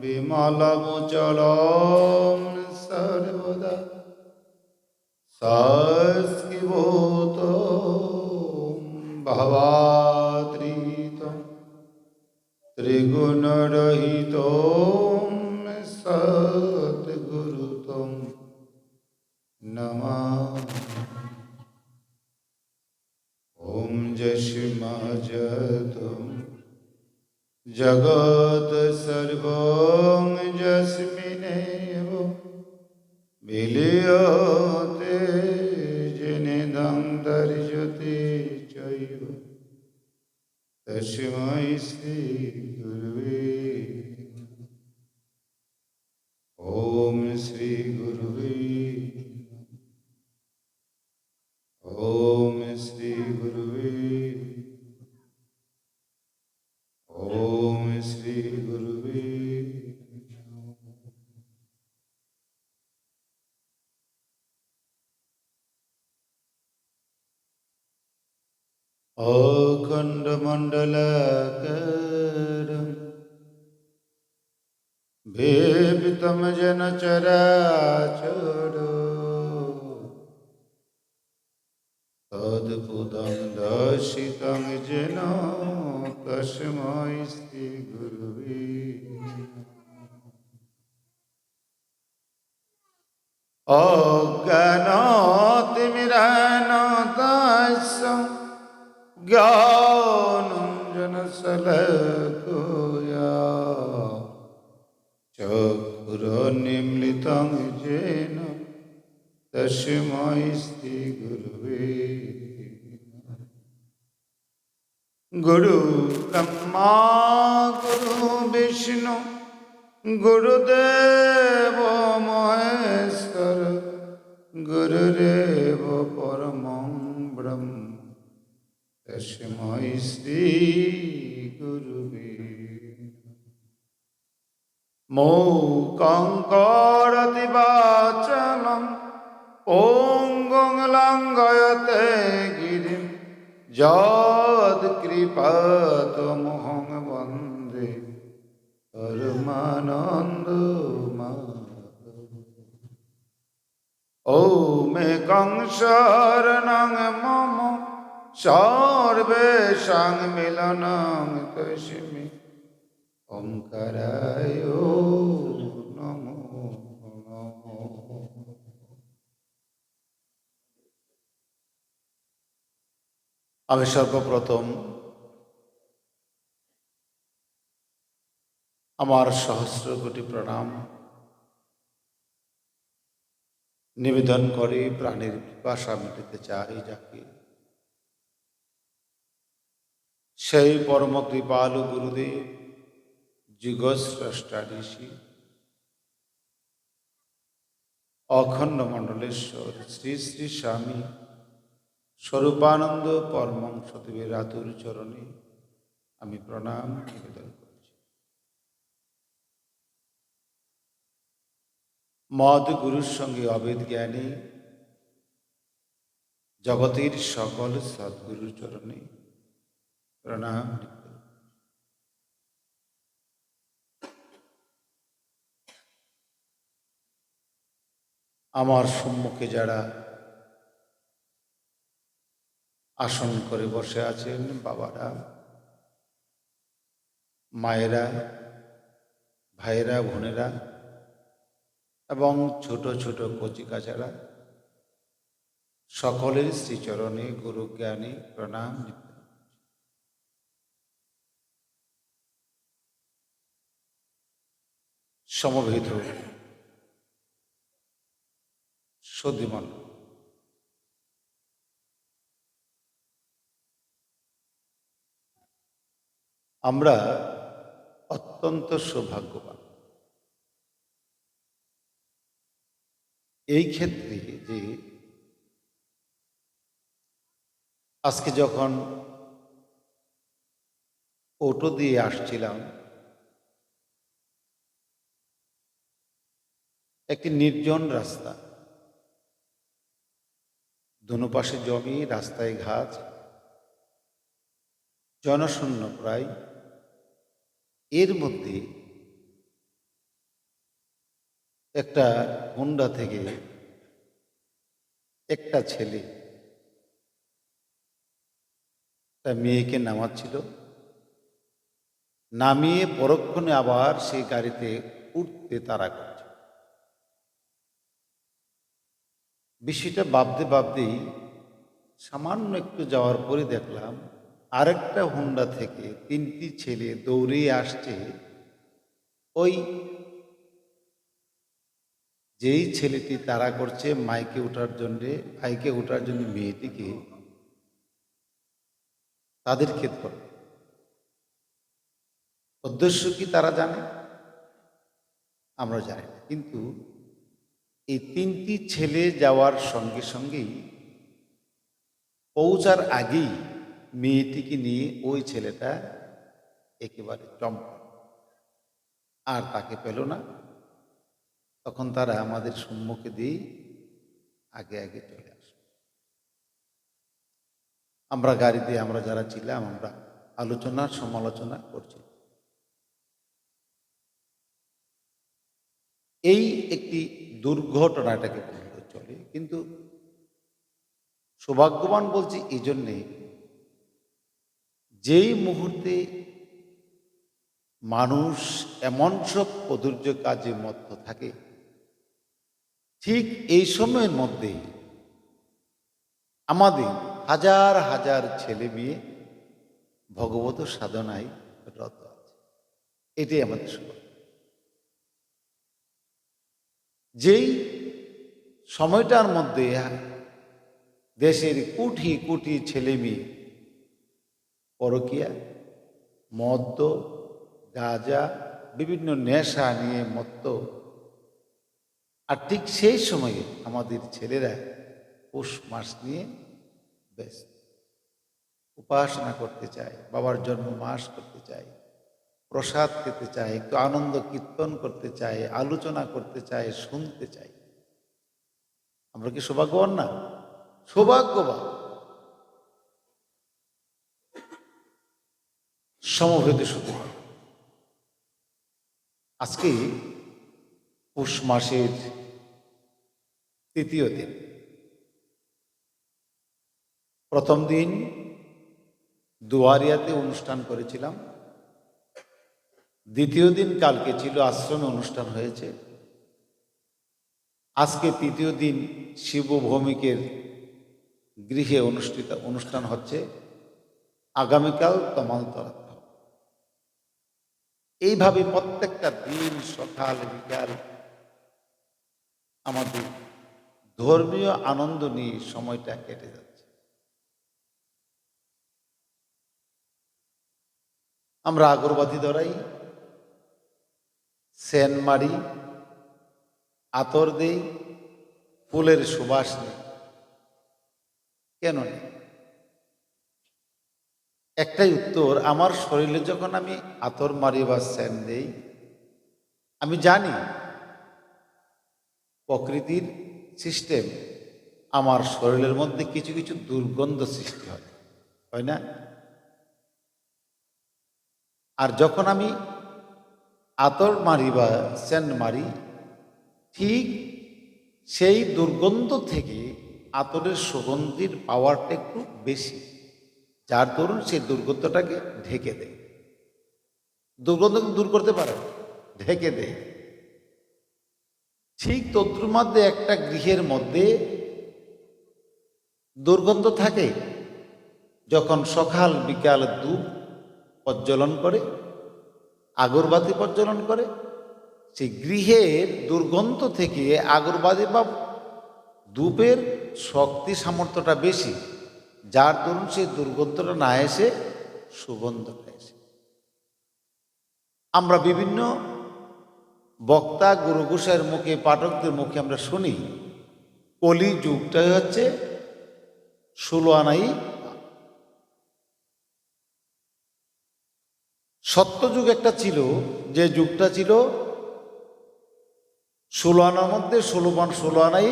বিমলমুচলম সর্বদা সংস্কৃভূতম ভবাদ্রিতম ত্রিগুণরহিতম সদ্গুরুতম নমামি। ওম যস্মাজ্জতুম জগৎ সর্বং যস্মিন্নেব বিলীয়তে যেনেদং দর্শতে চৈব তস্मै শ্রী গুরুবে ওম শ্রী গুরুবে ওম শ্রী গুরুবে ওম শ্রী গুরুবে। অখণ্ডমণ্ডলাকারং বিবৃতং যেন চরাচর তদ্ভুতং দর্শিতং যেন তস্मै শ্রী গুরুবে। অজ্ঞানতিমিরানন্দস্য জ্ঞানাঞ্জনশলাকয়া চক্ষুरुन्मीलितं येन তস্मै শ্রী গুরুবে। গুরু ব্রহ্মা গুরু বিষ্ণু গুরুদেব মহেশ্বর গুরুরেব পরমং ব্রহ্ম তস্मै শ্রী গুরুবে। মূকং করোতি বাচালং পঙ্গুং লঙ্ঘয়তে গিরিম যৎকৃপাতমহং বন্দে পরমানন্দমাধবম। ॐ एकं शरणं मम सर्वेषां मिलनं तस्मै ओंकाराय नमो नमः। আমি সর্বপ্রথম আমার সহস্র কোটি প্রণাম নিবেদন করে প্রাণের পিপাসা মেটাতে চাই যাকে, সেই পরম কৃপালু গুরুদেব যুগস্রষ্টা ঋষি অখণ্ড মণ্ডলেশ্বর শ্রী শ্রী স্বামী স্বরূপানন্দ পরমহংসদেবের আতুর চরণে আমি প্রণাম নিবেদন করছি। মদ গুরুর সঙ্গে অভেদ জ্ঞানী জগতের সকল সদ্গুরুর চরণে প্রণাম। আমার সম্মুখে যারা আসন করে বসে আছেন, বাবারা, মায়েরা, ভাইয়েরা, বোনেরা এবং ছোট ছোট কচিকাচারা, সকলের শ্রীচরণে গুরু জ্ঞানী প্রণাম। সমবেত সদীমন, আমরা অত্যন্ত সৌভাগ্যবান এই ক্ষেত্রে যে আজকে যখন অটো দিয়ে আসছিলাম, একটি নির্জন রাস্তা, দোনো পাশে জমি, রাস্তায় ঘাট, জনশূন্য প্রায়। এর মধ্যে একটা হুন্ডা থেকে একটা ছেলে একটা মেয়েকে নামাচ্ছিল, নামিয়ে পরক্ষণে আবার সেই গাড়িতে উঠতে তাড়া করছে। বিষয়টা ভাবতে ভাবতেই সামান্য একটু যাওয়ার পরে দেখলাম আরেকটা হুন্ডা থেকে তিনটি ছেলে দৌড়ে আসছে। ওই যেই ছেলেটি তাড়া করছে বাইকে ওঠার জন্য মেয়েটিকে, তাদের ক্ষেত করবে। উদ্দেশ্য কি তারা জানে, আমরা জানি না। কিন্তু এই তিনটি ছেলে যাওয়ার সঙ্গে সঙ্গেই পৌঁছার আগেই মেয়েটিকে নিয়ে ওই ছেলেটা একেবারে চম্পট, আর তাকে পেল না। তখন তারা আমাদের সম্মুখে দিয়ে আগে আগে চলে আসে। আমরা গাড়িতে আমরা যারা ছিলাম আমরা আলোচনা সমালোচনা করছি। এই একটি দুর্ঘটনাটাকে বলতে চলে, কিন্তু সৌভাগ্যবান বলছি এই জন্যে, যেই মুহূর্তে মানুষ এমন সব কদর্য কাজে মত্ত থাকে, ঠিক এই সময়ের মধ্যে আমাদের হাজার হাজার ছেলে মেয়ে ভগবত সাধনায় রত আছে। এটাই আমাদের সৌভাগ্য। যেই সময়টার মধ্যে দেশের কোটি কোটি ছেলে মেয়ে পরকীয়া, মদ্য, গাঁজা, বিভিন্ন নেশা নিয়ে মত্ত, আর ঠিক সেই সময়ে আমাদের ছেলেরা পৌষ মাস নিয়ে ব্যস্ত, উপাসনা করতে চায়, বাবার জন্ম মাস করতে চায়, প্রসাদ খেতে চায়, একটু আনন্দ কীর্তন করতে চায়, আলোচনা করতে চায়, শুনতে চায়। আমরা কি সৌভাগ্যবান না? সৌভাগ্যবান। সমভেদে শুধু আজকে পৌষ মাসের তৃতীয় দিন। প্রথম দিন দুয়ারিয়াতে অনুষ্ঠান করেছিলাম, দ্বিতীয় দিন কালকে ছিল আশ্রমে অনুষ্ঠান হয়েছে, আজকে তৃতীয় দিন শিব ভৌমিকের গৃহে অনুষ্ঠান হচ্ছে, আগামীকাল তমালতলা। এইভাবে প্রত্যেকটা দিন সকাল বিকাল আমাদের ধর্মীয় আনন্দ নিয়ে সময়টা কেটে যাচ্ছে। আমরা আগরবাতি ধরাই, সেন মারি, আতর দেই, ফুলের সুবাস নেই। কেন নেই? একটাই উত্তর, আমার শরীরে যখন আমি আতর মারি বা সেন দেই, আমি জানি প্রকৃতির সিস্টেম আমার শরীরের মধ্যে কিছু কিছু দুর্গন্ধ সৃষ্টি হয় না? আর যখন আমি আতর মারি বা সেন্ট মারি, ঠিক সেই দুর্গন্ধ থেকে আতরের সুগন্ধির পাওয়ারটা একটু বেশি, যার দরুন সেই দুর্গন্ধটাকে ঢেকে দেয়। দুর্গন্ধ দূর করতে পারে, ঢেকে দেয়। ঠিক তদ্রুর মধ্যে একটা গৃহের মধ্যে দুর্গন্ধ থাকে, যখন সকাল বিকাল ধূপ প্রজ্বলন করে, আগরবাতি প্রজ্বলন করে, সেই গৃহের দুর্গন্ধ থেকে আগরবাতি বা ধূপের শক্তি সামর্থ্যটা বেশি, যার দরুন সেই দুর্গন্ধটা না এসে সুগন্ধটা এসে। আমরা বিভিন্ন বক্তা গুরু গোসাইয়ের মুখে, পাঠকদের মুখে আমরা শুনি, কলি যুগটাই হচ্ছে 16 আনাই। সত্যযুগ একটা ছিল, যে যুগটা ছিল 16 আনার মধ্যে 16 আনাই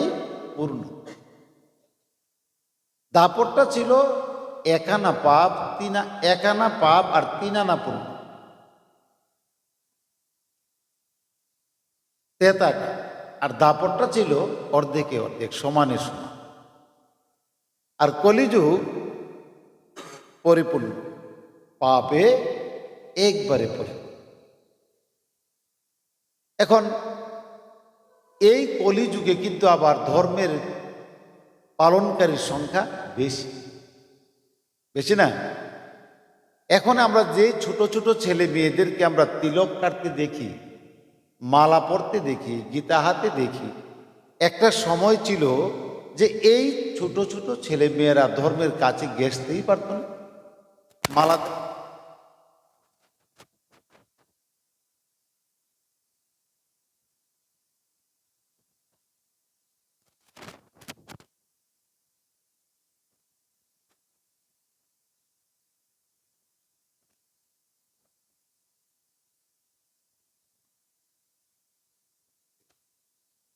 পূর্ণ। দাপটটা ছিল 1 আনা পাপ, 1 আনা পাপ আর 3 আনা পূর্ণ। তেতাটা আর দাপটটা ছিল অর্ধেকে অর্ধেক, সমানে সমান। আর কলিযুগ পরিপূর্ণ, পাপে একবারে পরিপূর্ণ। এখন এই কলিযুগে কিন্তু আবার ধর্মের পালনকারীর সংখ্যা বেশি, বেশি না? এখন আমরা যে ছোট ছোট ছেলে মেয়েদেরকে আমরা তিলক কাটতে দেখি, মালা পরতে দেখি, গীতা হাতে দেখি, একটা সময় ছিল যে এই ছোট ছোট ছেলে মেয়েরা ধর্মের কাছে ঘেঁষতেই পারত না। মালা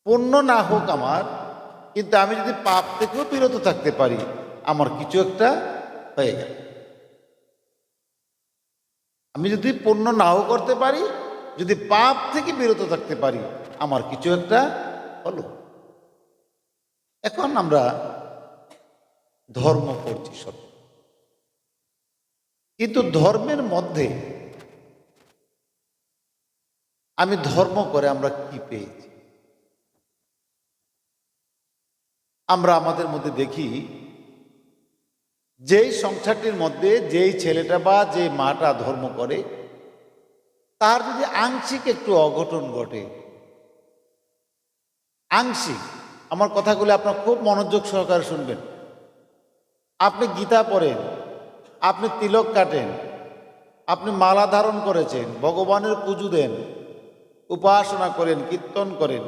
পণ্য না হোক আমার, কিন্তু আমি যদি পাপ থেকেও বিরত থাকতে পারি, আমার কিছু একটা হয়ে গেল। আমি যদি পণ্য নাও করতে পারি, যদি পাপ থেকে বিরত থাকতে পারি, আমার কিছু একটা হলো। এখন আমরা ধর্ম করছি সব, কিন্তু ধর্মের মধ্যে আমি ধর্ম করে আমরা কি পেয়েছি? আমরা আমাদের মধ্যে দেখি, যেই সংসারটির মধ্যে যেই ছেলেটা বা যে মাটা ধর্ম করে, তার যদি আংশিক একটু অঘটন ঘটে, আংশিক, আমার কথাগুলো আপনার খুব মনোযোগ সহকারে শুনবেন। আপনি গীতা পড়েন, আপনি তিলক কাটেন, আপনি মালা ধারণ করেছেন, ভগবানের পুজো দেন, উপাসনা করেন, কীর্তন করেন,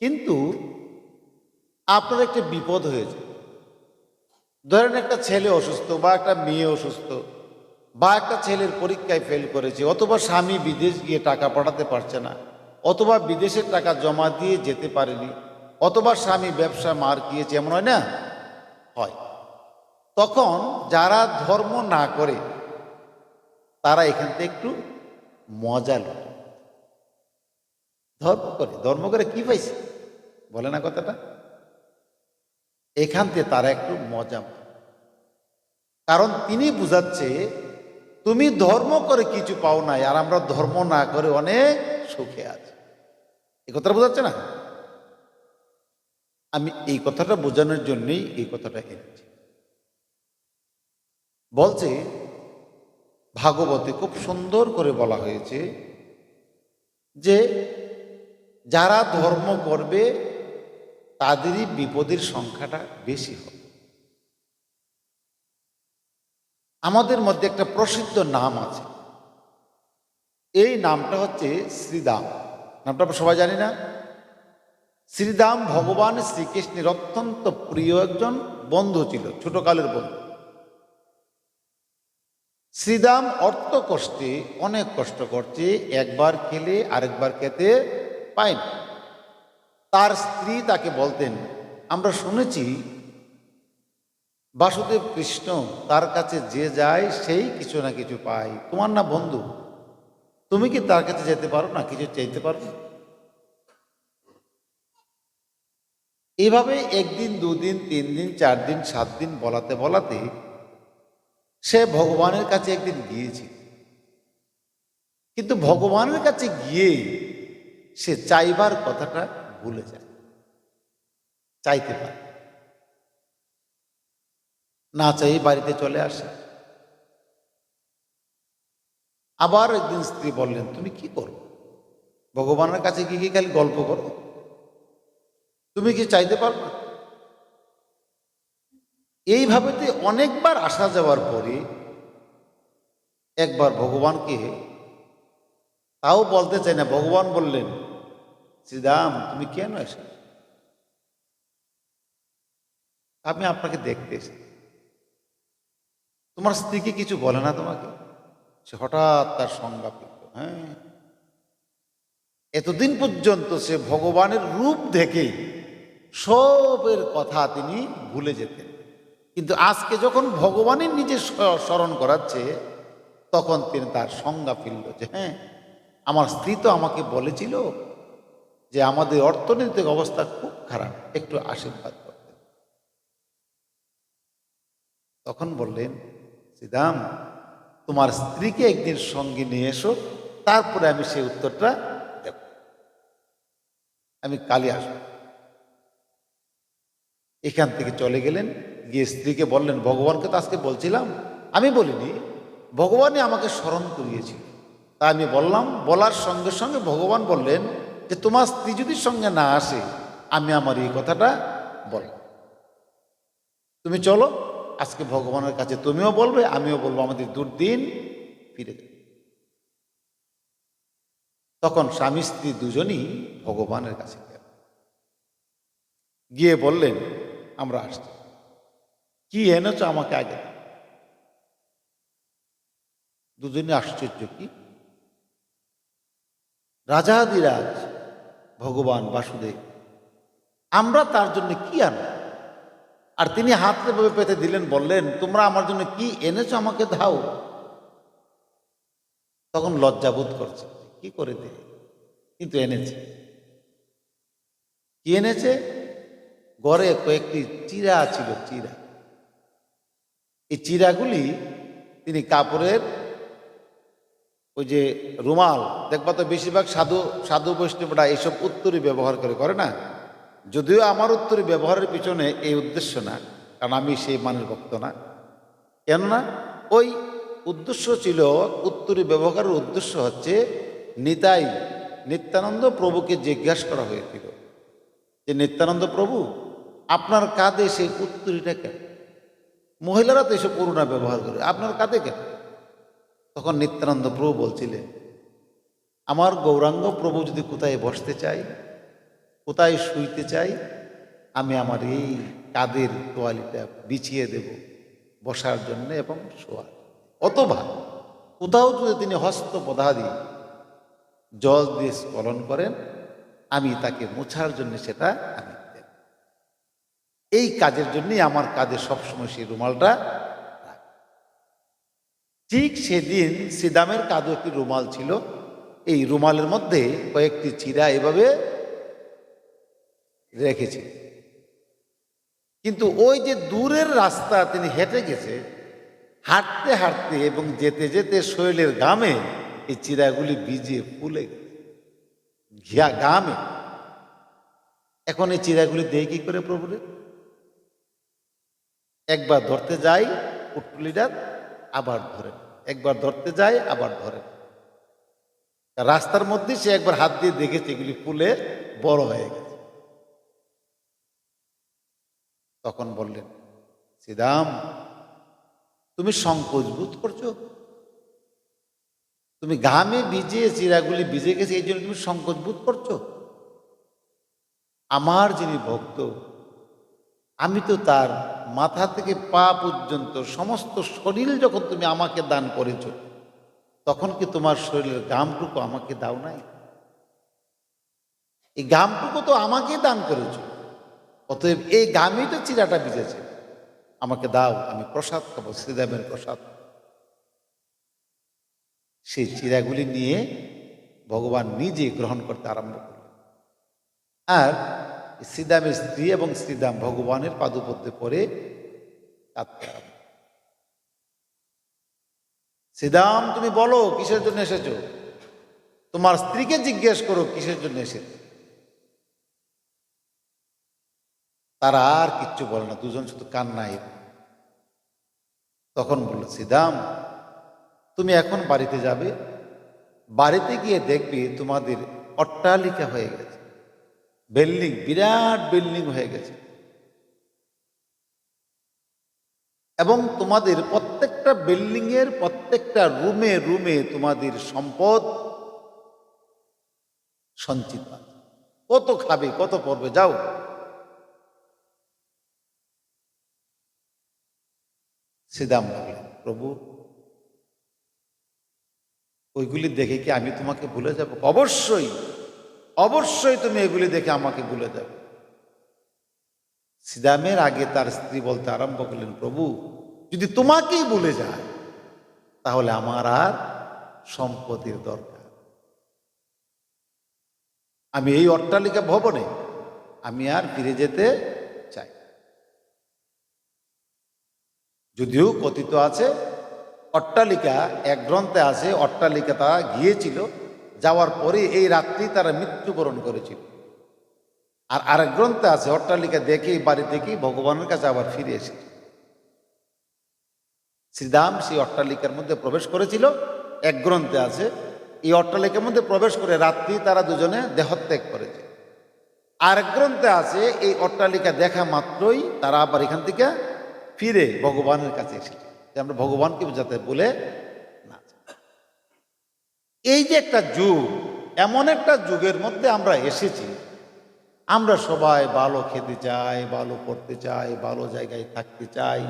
কিন্তু আপনার একটা বিপদ হয়েছে। ধরেন একটা ছেলে অসুস্থ, বা একটা মেয়ে অসুস্থ, বা একটা ছেলের পরীক্ষায় ফেল করেছে, অথবা স্বামী বিদেশ গিয়ে টাকা পাঠাতে পারছে না, অথবা বিদেশের টাকা জমা দিয়ে যেতে পারেনি, অথবা স্বামী ব্যবসা মার গিয়েছে, এমন হয় না? হয়। তখন যারা ধর্ম না করে তারা এখান থেকে একটু মজা লুটে। ধর্ম করে কি পাইছে বলে না কথাটা? এখান থেকে তারা একটু মজা, কারণ তিনি বুঝাচ্ছে তুমি ধর্ম করে কিছু পাও নাই, আর আমরা ধর্ম না করে অনেক সুখে আছি। এই কথাটা বোঝাচ্ছে না? আমি এই কথাটা বোঝানোর জন্যই এই কথাটা এনেছি। বলছে ভাগবতে খুব সুন্দর করে বলা হয়েছে যে যারা ধর্ম করবে তাদেরই বিপদের সংখ্যাটা বেশি হবে। আমাদের মধ্যে একটা প্রসিদ্ধ নাম আছে, এই নামটা হচ্ছে শ্রীদাম। নামটা আমরা সবাই জানি না? শ্রীদাম ভগবান শ্রীকৃষ্ণের অত্যন্ত প্রিয় একজন বন্ধু ছিল, ছোটকালের বন্ধু। শ্রীদাম অর্থ কষ্টে অনেক কষ্ট করছে, একবার খেলে আরেকবার খেতে পায় না। তার স্ত্রী তাকে বলতেন, আমরা শুনেছি বাসুদেব কৃষ্ণ, তার কাছে যে যায় সেই কিছু না কিছু পায়, তোমার না বন্ধু, তুমি কি তার কাছে যেতে পারো না, কিছু চাইতে পারো? এভাবে একদিন, দুদিন, 3 দিন, 4 দিন, 7 দিন বলাতে বলাতে সে ভগবানের কাছে একদিন গিয়েছে। কিন্তু ভগবানের কাছে গিয়ে সে চাইবার কথাটা ভুলে যায়, চাইতে পারে না, চাই বাড়িতে চলে আসে। আবার একদিন স্ত্রী বললেন, তুমি কি করো? ভগবানের কাছে গিয়ে খালি গল্প করো, তুমি কি চাইতে পারো না? এইভাবেতে অনেকবার আসা যাওয়ার পরে একবার ভগবানকে, তাও বলতে চাই না, ভগবান বললেন, শ্রীরাম তুমি কেন এসে? আমি আপনাকে দেখতে এসেছি। তোমার স্ত্রীকে কিছু বলে না তোমাকে? সে হঠাৎ তার সংজ্ঞা পেল। হ্যাঁ, এতদিন পর্যন্ত সে ভগবানের রূপ দেখে সবের কথা তিনি ভুলে যেতেন, কিন্তু আজকে যখন ভগবানের নিজে স্মরণ করাচ্ছে, তখন তিনি তার সংজ্ঞা ফিরল যে হ্যাঁ, আমার স্ত্রী তো আমাকে বলেছিল যে আমাদের অর্থনৈতিক অবস্থা খুব খারাপ, একটু আশীর্বাদ করতেন। তখন বললেন, শ্রীদাম, তোমার স্ত্রীকে একদিন সঙ্গে নিয়ে এসো, তারপরে আমি সেই উত্তরটা দেব, আমি কালই আসবো। এখান থেকে চলে গেলেন, গিয়ে স্ত্রীকে বললেন, ভগবানকে তো আজকে বলছিলাম, আমি বলিনি, ভগবানই আমাকে স্মরণ করিয়েছিল। তা আমি বললাম, বলার সঙ্গে সঙ্গে ভগবান বললেন যে তোমার স্ত্রী যদি সঙ্গে না আসে, আমি আমার এই কথাটা বল, তুমি চলো, আজকে ভগবানের কাছে তুমিও বলবে, আমিও বলবো, আমাদের দুর্দিন ফিরে যাবে। তখন স্বামী স্ত্রী দুজনই ভগবানের কাছে গিয়ে বললেন, আমরা আসছি, কি এনেছ আমাকে আগে দাও। দুজনে আশ্চর্য, কি? রাজাধিরাজ ভগবান বাসুদেব, আমরা তার জন্য কি আনব? আর তিনি হাতে পেতে দিলেন, বললেন, তোমরা আমার জন্য কি এনেছো আমাকে দাও। তখন লজ্জাবোধ করছে, কি করে দে, কিন্তু এনেছে। কি এনেছে? ঘরে কয়েকটি চিরা ছিল, চিরা। এই চিরাগুলি তিনি কাপড়ের ওই যে রুমাল, দেখবা তো বেশিরভাগ সাধু সাধু বৈষ্ণবরা এইসব উত্তরই ব্যবহার করে না। যদিও আমার উত্তরী ব্যবহারের পিছনে এই উদ্দেশ্য না, কারণ আমি সেই মানের ভক্ত না। কেননা ওই উদ্দেশ্য ছিল, উত্তরী ব্যবহারের উদ্দেশ্য হচ্ছে, নিত্যানন্দ প্রভুকে জিজ্ঞাসা করা হয়েছিল যে, নিত্যানন্দ প্রভু, আপনার কাঁধে সেই উত্তরীটা কেন? মহিলারা তো এসব করুণা ব্যবহার করে, আপনার কাঁধে কেন? তখন নিত্যানন্দ প্রভু বলছিলেন, আমার গৌরাঙ্গ প্রভু যদি কোথায় বসতে চাই, কোথায় শুইতে চাই, আমি আমার এই কাঁধের তোয়ালিটা বিছিয়ে দেব বসার জন্য এবং শোয়ার। অথবা কোথাও যদি তিনি হস্ত পদাদি জল দিয়ে স্খলন করেন, আমি তাকে মোছার জন্য সেটা আমি দেব। এই কাজের জন্যই আমার কাঁধে সবসময় সেই রুমালটা। ঠিক সেদিন শ্রীদামের কাঁধে একটি রুমাল ছিল, এই রুমালের মধ্যে কয়েকটি চিরা এভাবে রেখেছে। কিন্তু ওই যে দূরের রাস্তা তিনি হেঁটে গেছে, হাঁটতে হাঁটতে এবং যেতে যেতে শরীরের ঘামে এই চিরাগুলি ভিজে ফুলে গেছে, ঘামে। এখন এই চিরাগুলি দেয় কি করে প্রভুরে? একবার ধরতে যাই পুটুলিটা, আবার ধরে, একবার ধরতে যায় আবার ধরে। রাস্তার মধ্যে সে একবার হাত দিয়ে দেখেছে এগুলি ফুলে বড় হয়ে গেছে। তখন বললেন, শ্রীদাম, তুমি সংকোচ বোধ করছো? তুমি ঘামে ভিজে চিরাগুলি ভিজে গেছে, এই জন্য তুমি সংকোচ বোধ করছো? আমার যিনি ভক্ত, আমি তো তার মাথা থেকে পা পর্যন্ত সমস্ত শরীর যখন তুমি আমাকে দান করেছ, তখন কি তোমার শরীরের ঘামটুকু আমাকে দাও নাই? এই ঘামটুকু তো আমাকে দান করেছ, অতএব এই ঘামেই তো চিরাটা ভিজেছে, আমাকে দাও, আমি প্রসাদ খাবো, শ্রীদামের প্রসাদ। সেই চিরাগুলি নিয়ে ভগবান নিজে গ্রহণ করতে আরম্ভ করলেন। আর শ্রীদামের স্ত্রী এবং শ্রীদাম ভগবানের পাদপদ্মে পড়ে কাঁদতে আরম্ভ। শ্রীদাম, তুমি বলো কিসের জন্য এসেছো? তোমার স্ত্রীকে জিজ্ঞেস করো কিসের জন্য এসেছে। তারা আর কিচ্ছু বলে না, দুজন শুধু কান্নায়। তখন বলল, শ্রীদাম, তুমি এখন বাড়িতে যাবে, বাড়িতে গিয়ে দেখবে তোমাদের অট্টালিকা হয়ে গেছে, বিল্ডিং, বিরাট বিল্ডিং হয়ে গেছে, এবং তোমাদের প্রত্যেকটা বিল্ডিং এর প্রত্যেকটা রুমে রুমে তোমাদের সম্পদ সঞ্চিত আছে। কত খাবে, কত পড়বে, যাও। শ্রীদাম বললেন, প্রভু, ওইগুলি দেখে কি আমি তোমাকে ভুলে যাব? অবশ্যই, অবশ্যই তুমি এগুলি দেখে আমাকে ভুলে যাবে। শ্রীদামের আগে তার স্ত্রী বলতে আরম্ভ করলেন, প্রভু, যদি তোমাকেই ভুলে যায়, তাহলে আমার আর সম্পদের দরকার, আমি এই অট্টালিকা ভবনে আমি আর ফিরে যেতে চাই। যদিও কথিত আছে অট্টালিকা, এক গ্রন্থে আছে অট্টালিকা তারা গিয়েছিল, যাওয়ার পরে এই রাত্রি তারা মৃত্যুবরণ করেছিল। আর আরেক গ্রন্থে আছে অট্টালিকা দেখেই বাড়ি থেকেই ভগবানের কাছে আবার ফিরে এসেছে। শ্রীরাম সেই অট্টালিকার মধ্যে প্রবেশ করেছিল, এক গ্রন্থে আছে এই অট্টালিকার মধ্যে প্রবেশ করে রাত্রি তারা দুজনে দেহত্যাগ করেছে। আরেক গ্রন্থে আছে এই অট্টালিকা দেখা মাত্রই তারা আবার এখান থেকে ফিরে ভগবানের কাছে এসেছে, যে আমরা ভগবানকে যাতে বলে না। এই যে একটা যুগ, এমন একটা যুগের মধ্যে আমরা এসেছি, আমরা সবাই ভালো খেতে চাই, ভালো পড়তে চাই, ভালো জায়গায় থাকতে চাই,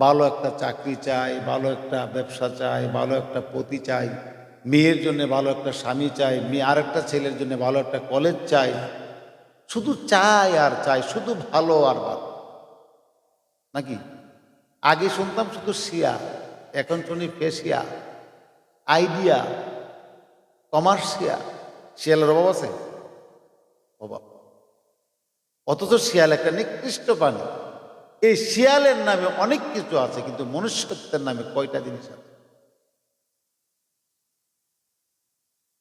ভালো একটা চাকরি চাই, ভালো একটা ব্যবসা চাই, ভালো একটা পতি চাই, মেয়ের জন্য ভালো একটা স্বামী চাই, মেয়ে আর একটা ছেলের জন্য ভালো একটা কলেজ চাই, শুধু চাই আর চাই, শুধু ভালো আর ভালো। নাকি আগে শুনতাম শুধু শিয়া, এখন শুনি ফেসিয়া, আইডিয়া, কমার্শিয়া। শিয়ালের অভাব আছে? অভাব। অথচ শিয়াল একটা নিকৃষ্ট প্রাণী। এই শিয়ালের নামে অনেক কিছু আছে, কিন্তু মনুষ্যত্বের নামে কয়টা জিনিস আছে?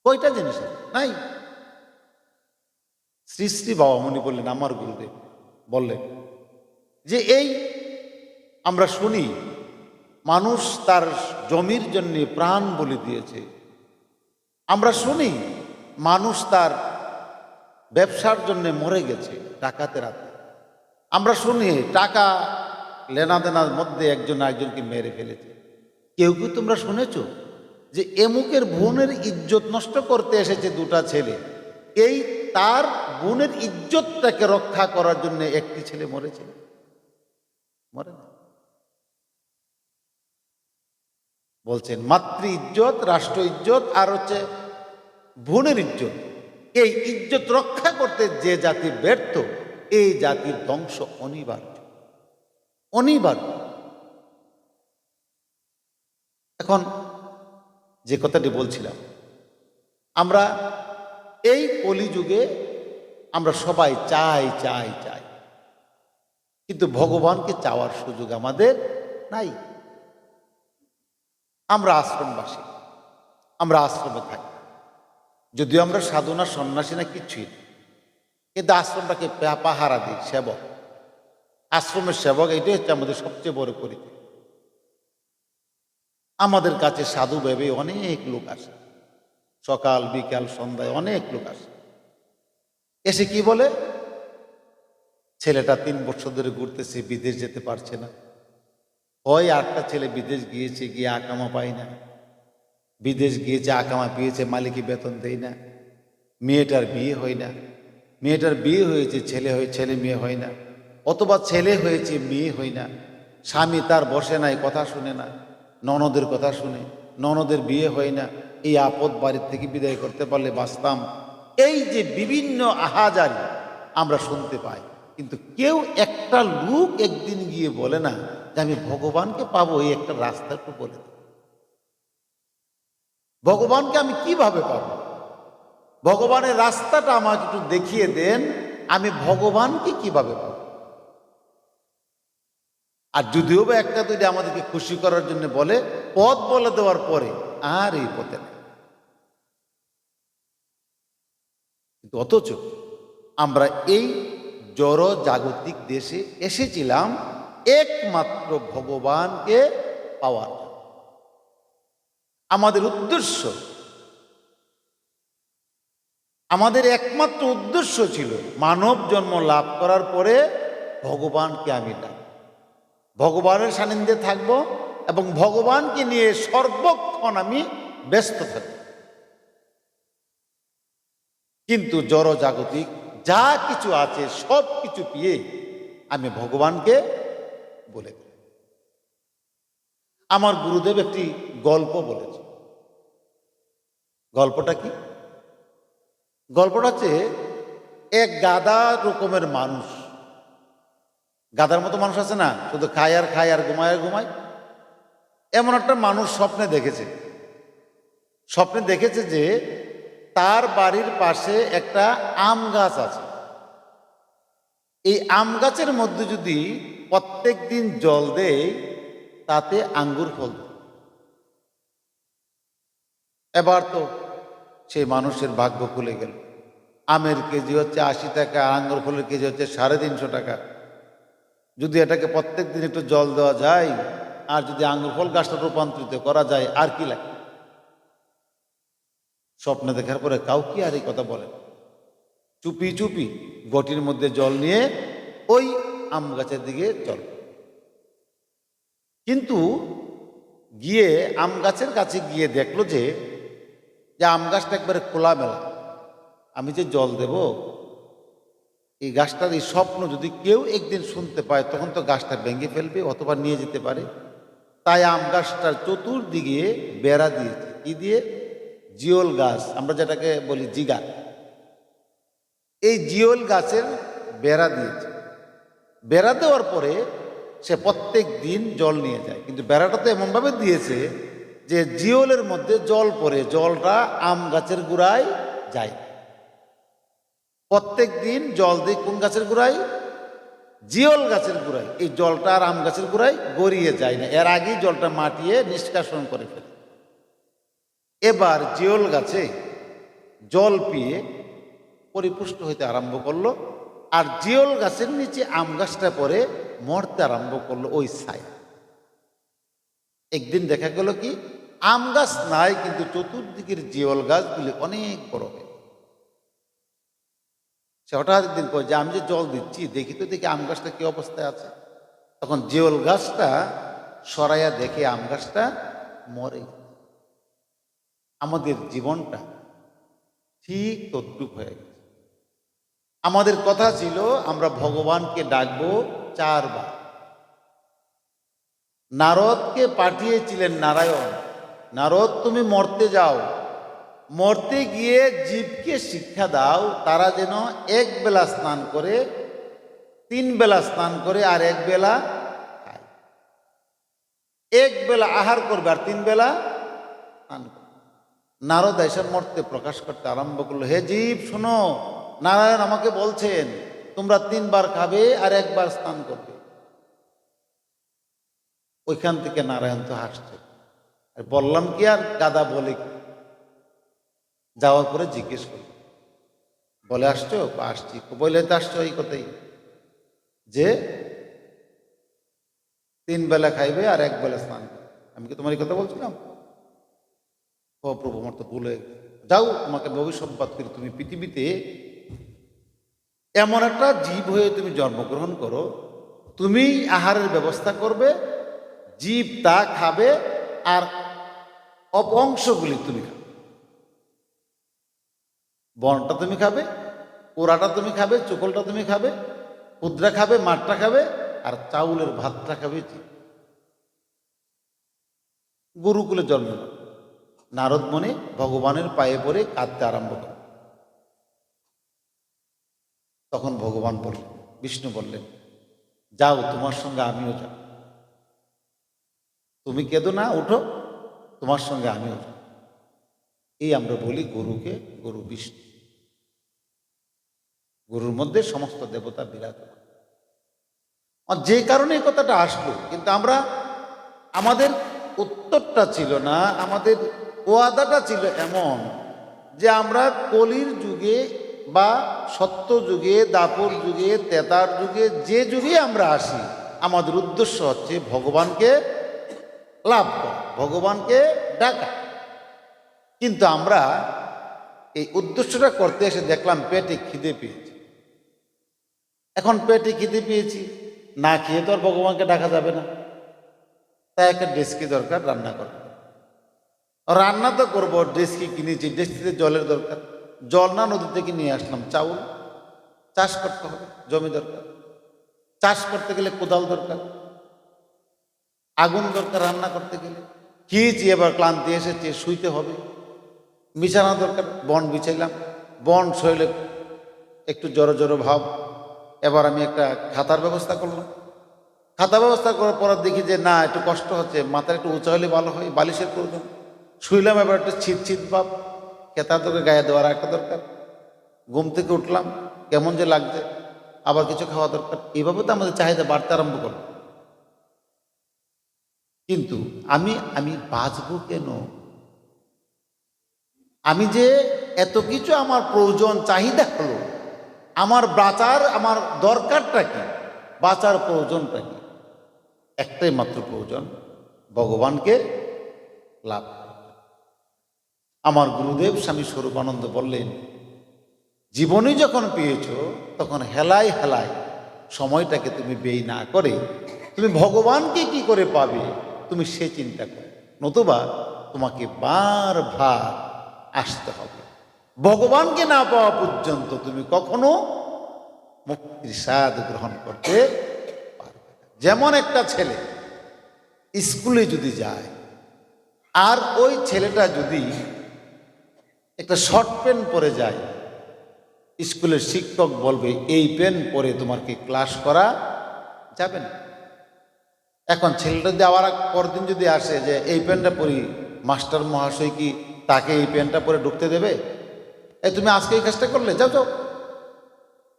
কয়টা জিনিস আছে? নাই। শ্রী শ্রী বাবামণি বললেন, আমার গুরুদেব বললেন যে এই আমরা শুনি মানুষ তার জমির জন্য প্রাণ বলি দিয়েছে, আমরা শুনি মানুষ তার ব্যবসার জন্য মরে গেছে ডাকাতের হাতে, আমরা শুনি টাকা লেনাদেনার মধ্যে একজন একজনকে মেরে ফেলেছে। কেউ কি তোমরা শুনেছ যে এমুকের বোনের ইজ্জত নষ্ট করতে এসেছে দুটা ছেলে, এই তার বোনের ইজ্জতটাকে রক্ষা করার জন্য একটি ছেলে মরেছে? মরে না। বলছেন মাতৃ ইজ্জত, রাষ্ট্র ইজ্জত আর হচ্ছে বোনের ইজ্জত, এই ইজ্জত রক্ষা করতে যে জাতি ব্যর্থ, এই জাতির ধ্বংস অনিবার্য, অনিবার্য। এখন যে কথাটি বলছিলাম, আমরা এই কলিযুগে আমরা সবাই চাই চাই চাই, কিন্তু ভগবানকে চাওয়ার সুযোগ আমাদের নাই। আমরা আশ্রমবাসী, আমরা আশ্রমে থাকি, যদিও আমরা সাধনা সন্ন্যাসী না কিচ্ছুই না, কিন্তু আশ্রমটাকে পাহারা দিই, সেবক, আশ্রমের সেবক, এটাই হচ্ছে আমাদের সবচেয়ে বড় পরিচয়। আমাদের কাছে সাধু ভেবে অনেক লোক আসে, সকাল বিকাল সন্ধ্যায় অনেক লোক আসে, এসে কি বলে, ছেলেটা 3 বছর ধরে ঘুরতেছে, বিদেশ যেতে পারছে না, হয় আরেকটা ছেলে বিদেশ গিয়েছে, গিয়ে আকামা পায় না, বিদেশ গিয়েছে আকামা পেয়েছে, মালিকই বেতন দেয় না, মেয়েটার বিয়ে হয় না, মেয়েটার বিয়ে হয়েছে ছেলে হয়ে ছেলে মেয়ে হয় না, অথবা ছেলে হয়েছে মেয়ে হয় না, স্বামী তার বসে নাই, কথা শুনে না, ননদের কথা শুনে, ননদের বিয়ে হয় না, এই আপদ বাড়ির থেকে বিদায় করতে পারলে বাঁচতাম। এই যে বিভিন্ন আহাজারি আমরা শুনতে পাই, কিন্তু কেউ একটা লোক একদিন গিয়ে বলে না যে আমি ভগবানকে পাবো, এই একটা রাস্তা একটু বলে দেন, ভগবানকে আমি কিভাবে পাবো, ভগবানের রাস্তাটা আমাকে একটু দেখিয়ে দেন, আমি ভগবানকে কিভাবে পাবো। আর যদিও বা একটা দুইটা আমাদেরকে খুশি করার জন্য বলে, পথ বলে দেওয়ার পরে আর এই পথে নেই। কিন্তু অথচ আমরা এই জড় জাগতিক দেশে এসেছিলাম একমাত্র ভগবানকে পাওয়ার জন্য। আমাদের উদ্দেশ্য, আমাদের একমাত্র উদ্দেশ্য ছিল মানব জন্ম লাভ করার পরে ভগবানকে আমি ডাক, ভগবানের সান্নিধ্যে থাকব এবং ভগবানকে নিয়ে সর্বক্ষণ আমি ব্যস্ত থাকব। কিন্তু জড় জাগতিক যা কিছু আছে সব কিছু পেয়ে আমি ভগবানকে বলে দিই। আমার গুরুদেব একটি গল্প বলেছে। গল্পটা কি? গল্পটা হচ্ছে এক গাধা রকমের মানুষ, গাধার মতো মানুষ আছে না, শুধু খায় আর ঘুমায় আর ঘুমায়, এমন একটা মানুষ স্বপ্নে দেখেছে। স্বপ্নে দেখেছে যে তার বাড়ির পাশে একটা আম গাছ আছে। এই আম গাছের মধ্যে যদি প্রত্যেক দিন জল দেয় তাতে আঙ্গুর ফল দেয়। এবার তো সেই মানুষের ভাগ্য খুলে গেল। আমের কেজি হচ্ছে 80 টাকা, আঙ্গুর ফলের কেজি হচ্ছে 350 টাকা। যদি এটাকে প্রত্যেক দিন একটু জল দেওয়া যায় আর যদি আঙ্গুর ফল গাছটা রূপান্তরিত করা যায় আর কি লাগে। স্বপ্নে দেখার পরে কাউকে আর এই কথা বলে না। চুপি চুপি গটির মধ্যে জল নিয়ে ওই আম গাছের দিকে চল। কিন্তু গিয়ে আম গাছের কাছে গিয়ে দেখলো যে আম গাছটা একবারে খোলামেলা। আমি যে জল দেব এই গাছটার এই স্বপ্ন যদি কেউ একদিন শুনতে পায় তখন তো গাছটা ভেঙে ফেলবে অথবা নিয়ে যেতে পারে। তাই আম গাছটার চতুর্দিকে বেড়া দিয়েছে। কি দিয়ে? জিওল গাছ, আমরা যেটাকে বলি জিগা, এই জিওল গাছের বেড়া দিয়েছে। বেড়া দেওয়ার পরে সে প্রত্যেক দিন জল নিয়ে যায়, কিন্তু বেড়াটা তো এমনভাবে দিয়েছে যে জিওলের মধ্যে জল পড়ে, জলটা আম গাছের গোড়ায় যায়। প্রত্যেক দিন জল দিয়ে কোন গাছের গোড়ায়? জিওল গাছের গোড়ায়। এই জলটা আর আম গাছের গোড়ায় গড়িয়ে যায় না, এর আগেই জলটা মাটিয়ে নিষ্কাশন করে ফেলে। এবার জিওল গাছে জল পিয়ে পরিপুষ্ট হইতে আরম্ভ করলো, আর জিওল গাছের নিচে আম গাছটা পরে মরতে আরম্ভ করলো ওই ছায়া। একদিন দেখা গেল কি আম গাছ নাই, কিন্তু চতুর্দিকের জিওল গাছগুলি অনেক বড় হয়। সে হঠাৎ একদিন কয় যে আমি যে জল দিচ্ছি দেখি তো দেখি আম গাছটা কি অবস্থায় আছে। তখন জিওল গাছটা সরাইয়া দেখে আম গাছটা মরে। আমাদের জীবনটা ঠিক তদ্রুপ হয়ে গেছে। আমাদের কথা ছিল আমরা ভগবানকে ডাকবো 4 বার। নারদকে পাঠিয়েছিলেন নারায়ণ, নারদ তুমি মরতে যাও, মরতে গিয়ে জীবকে শিক্ষা দাও তারা যেন 1 বেলা স্নান করে, 3 বেলা স্নান করে আর 1 বেলা খায়। 1 বেলা আহার করবে আর 3 বেলা স্নান করবে। নারদ এসে মরতে প্রকাশ করতে আরম্ভ করলো, হে জীব শোনো, নারায়ণ আমাকে বলছেন তোমরা 3 বার খাবে আর 1 বার স্নান করবে। ওইখান থেকে নারায়ণ তো হাসছে, আর বললাম কি আর গাদা বলে কি। যাওয়ার পরে জিজ্ঞেস করি, বলে আসছো? আসছি। বলে তো আসছো এই কথাই যে 3 বেলা খাইবে আর 1 বেলা স্নান করবে। আমি কি তোমার এই কথা বলছিলাম? ও প্রভু আমার তো ভুল হয়ে গেছে। যাও তোমাকে ভবিষ্যৎবাদ করি, তুমি পৃথিবীতে এমন একটা জীব হয়ে তুমি জন্মগ্রহণ করো, তুমি আহারের ব্যবস্থা করবে, জীব তা খাবে আর অপংশগুলি তুমি খাবে। বনটা তুমি খাবে, কোড়াটা তুমি খাবে, চোকলটা তুমি খাবে, ক্ষুদ্রা খাবে, মাঠটা খাবে আর চাউলের ভাতটা খাবে। গুরুকুলে জন্ম নাও। নারদ মনে ভগবানের পায়ে পড়ে কাঁদতে আরম্ভ করে। তখন ভগবান বললেন, বিষ্ণু বললেন, যাও তোমার সঙ্গে আমিও যাব। তুমি কেঁদো না, উঠো, তোমার সঙ্গে আমিও যাব। এই আমরা বলি গুরুকে গুরু বিষ্ণু। গুরুর মধ্যে সমস্ত দেবতা বিরাজমান। আর যে কারণে এই কথাটা আসলো, কিন্তু আমরা আমাদের উত্তরটা ছিল না, আমাদের ওয়াদাটা ছিল এমন যে আমরা কলির যুগে বা সত্য যুগে, দাপর যুগে, তেতার যুগে, যে যুগে আমরা আসি, আমাদের উদ্দেশ্য হচ্ছে ভগবানকে লাভ করা, ভগবানকে ডাকা। কিন্তু আমরা এই উদ্দেশ্যটা করতে এসে দেখলাম পেটে খিদে পেয়েছি। এখন পেটে খিদে পেয়েছি, না খেয়ে তো আর ভগবানকে ডাকা যাবে না। তাই একটা ডেস্কি দরকার, রান্না করা। রান্না তো করবো, ডেস্কি কিনেছি, ডেস্কিতে জলের দরকার। জল না নদী থেকে নিয়ে আসলাম, চাউল চাষ করতে হবে, জমি দরকার, চাষ করতে গেলে কোদাল দরকার, আগুন দরকার রান্না করতে গেলে। খেয়েছি, এবার ক্লান্তি এসেছে, শুইতে হবে, বিছানা দরকার, বন বিছাইলাম, বন শরীরে একটু জড়ো জড়ো ভাব। এবার আমি একটা খাতার ব্যবস্থা করলাম। খাতা ব্যবস্থা করার পর দেখি যে না, একটু কষ্ট হচ্ছে, মাথার একটু উঁচা হলে ভালো হয়, বালিশের প্রয়োজন। শুইলাম, এবার একটু ছিট ছিট ভাব। খেতা তোকে গায়ে দেওয়া রাখা দরকার। ঘুম থেকে উঠলাম, কেমন যে লাগছে, আবার কিছু খাওয়া দরকার। এইভাবে তো আমাদের চাহিদা বাড়তে আরম্ভ করবে। কিন্তু আমি আমি বাঁচবো কেন? আমি যে এত কিছু আমার প্রয়োজন চাহিদা হলো, আমার বাঁচার আমার দরকারটা কি, বাঁচার প্রয়োজনটা কি? একটাই মাত্র প্রয়োজন, ভগবানকে লাভ করা। আমার গুরুদেব স্বামী স্বরূপানন্দ বললেন, জীবনই যখন পেয়েছ তখন হেলায় হেলায় সময়টাকে তুমি ব্যয় না করে তুমি ভগবানকে কি করে পাবে তুমি সে চিন্তা করো, নতুবা তোমাকে বারবার আসতে হবে। ভগবানকে না পাওয়া পর্যন্ত তুমি কখনো মুক্তির স্বাদ গ্রহণ করতে পারবে না। যেমন একটা ছেলে স্কুলে যদি যায়, আর ওই ছেলেটা যদি একটা শর্ট প্যান্ট পরে যায়, স্কুলের শিক্ষক বলবে এই পেন পরে তোমাকে ক্লাস করা যাবে না। এখন ছেলেটা যদি আবার পরদিন যদি আসে যে এই পেনটা পরি, মাস্টার মহাশয় কি তাকে এই পেনটা পরে ঢুকতে দেবে? এই তুমি আজকে এই কাজটা করলে, যাও যাও।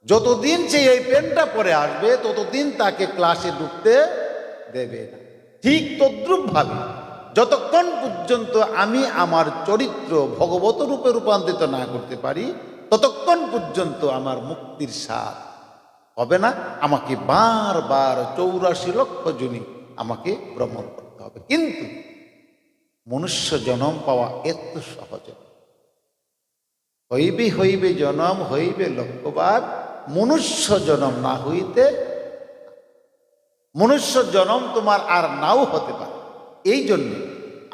যতদিন সে এই পেনটা পরে আসবে ততদিন তাকে ক্লাসে ঢুকতে দেবে না। ঠিক তদ্রূপ ভাবে যতক্ষণ পর্যন্ত আমি আমার চরিত্র ভগবত রূপে রূপান্তরিত না করতে পারি ততক্ষণ পর্যন্ত আমার মুক্তির স্বাদ হবে না। আমাকে বারবার 84 লক্ষ জনি আমাকে ভ্রমণ করতে হবে। কিন্তু মনুষ্য জন্ম পাওয়া এত সহজ নয়। হইবে হইবে জনম হইবে লক্ষবার, মনুষ্য জনম না হইতে, মনুষ্য জনম তোমার আর নাও হতে পারে। এই জন্যে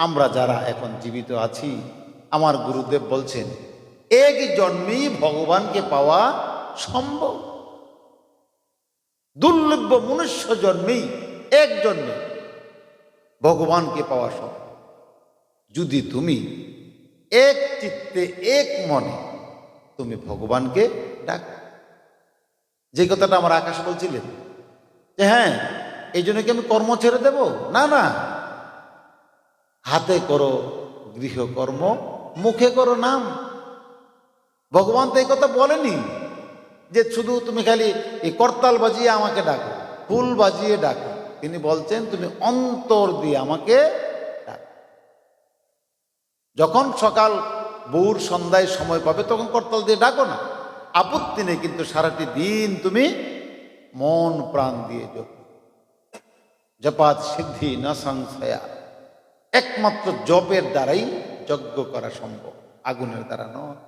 আমরা যারা এখন জীবিত আছি, আমার গুরুদেব বলছেন এক জন্মেই ভগবানকে পাওয়া সম্ভব। দুর্লভ মনুষ্য জন্মেই এক জন্মে ভগবানকে পাওয়া সম্ভব, যদি তুমি এক চিত্তে এক মনে তুমি ভগবানকে ডাক। যে কথাটা আমার আকাশ বলছিলেন যে হ্যাঁ এই জন্য কি আমি কর্ম ছেড়ে দেব? না না, হাতে করো গৃহকর্ম, মুখে করো নাম। ভগবান তো এই কথা বলেনি যে শুধু তুমি খালি এই করতাল বাজিয়ে আমাকে ডাকো, ফুল বাজিয়ে ডাকো। তিনি বলছেন তুমি অন্তর দিয়ে আমাকে ডাকো। যখন সকাল ভোর সন্ধ্যায় সময় পাবে তখন করতাল দিয়ে ডাকো না, আপত্তি নেই, কিন্তু সারাটি দিন তুমি মন প্রাণ দিয়ে জপ। জপাত সিদ্ধি না সংশয়া, একমাত্র জপের দ্বারাই যজ্ঞ করা সম্ভব, আগুনের দ্বারা নয়।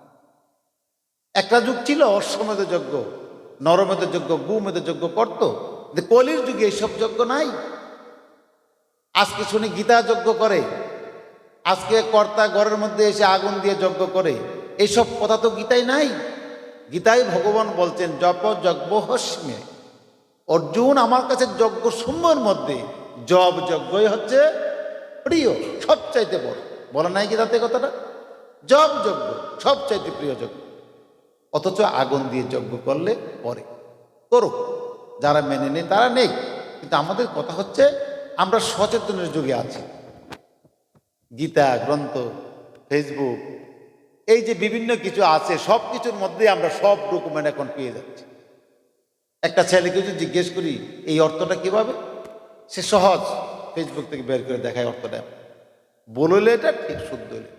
একটা যুগ ছিল অশ্বমেধ যজ্ঞ, নরমেধ যজ্ঞ, গোমেধ যজ্ঞ করতো, কলির যুগে এইসব যজ্ঞ নাই। আজকে শুনি গীতা যজ্ঞ করে, আজকে কর্তা ঘরের মধ্যে এসে আগুন দিয়ে যজ্ঞ করে, এইসব কথা তো গীতায় নাই। গীতায় ভগবান বলছেন জপ যজ্ঞ হস্মে। অর্জুন, আমার কাছে যজ্ঞ সমূহের মধ্যে জব যজ্ঞই হচ্ছে প্রিয়, সবচাইতে বড়। বলা নাই গীতাতে কথাটা? জব যজ্ঞ সবচাইতে প্রিয় যজ্ঞ। অথচ আগুন দিয়ে যজ্ঞ করলে পরে করো, যারা মেনে নেই তারা নেই। কিন্তু আমাদের কথা হচ্ছে আমরা সচেতনের যুগে আছি। গীতা গ্রন্থ, ফেসবুক, এই যে বিভিন্ন কিছু আছে, সব কিছুর মধ্যে আমরা সব ডকুমেন্ট এখন পেয়ে যাচ্ছি। একটা ছেলেকে যদি জিজ্ঞেস করি এই অর্থটা কিভাবে, সে সহজ ফেসবুক থেকে বের করে দেখায় অর্থটা, বললে এটা ঠিক, শুদ্ধ হলে।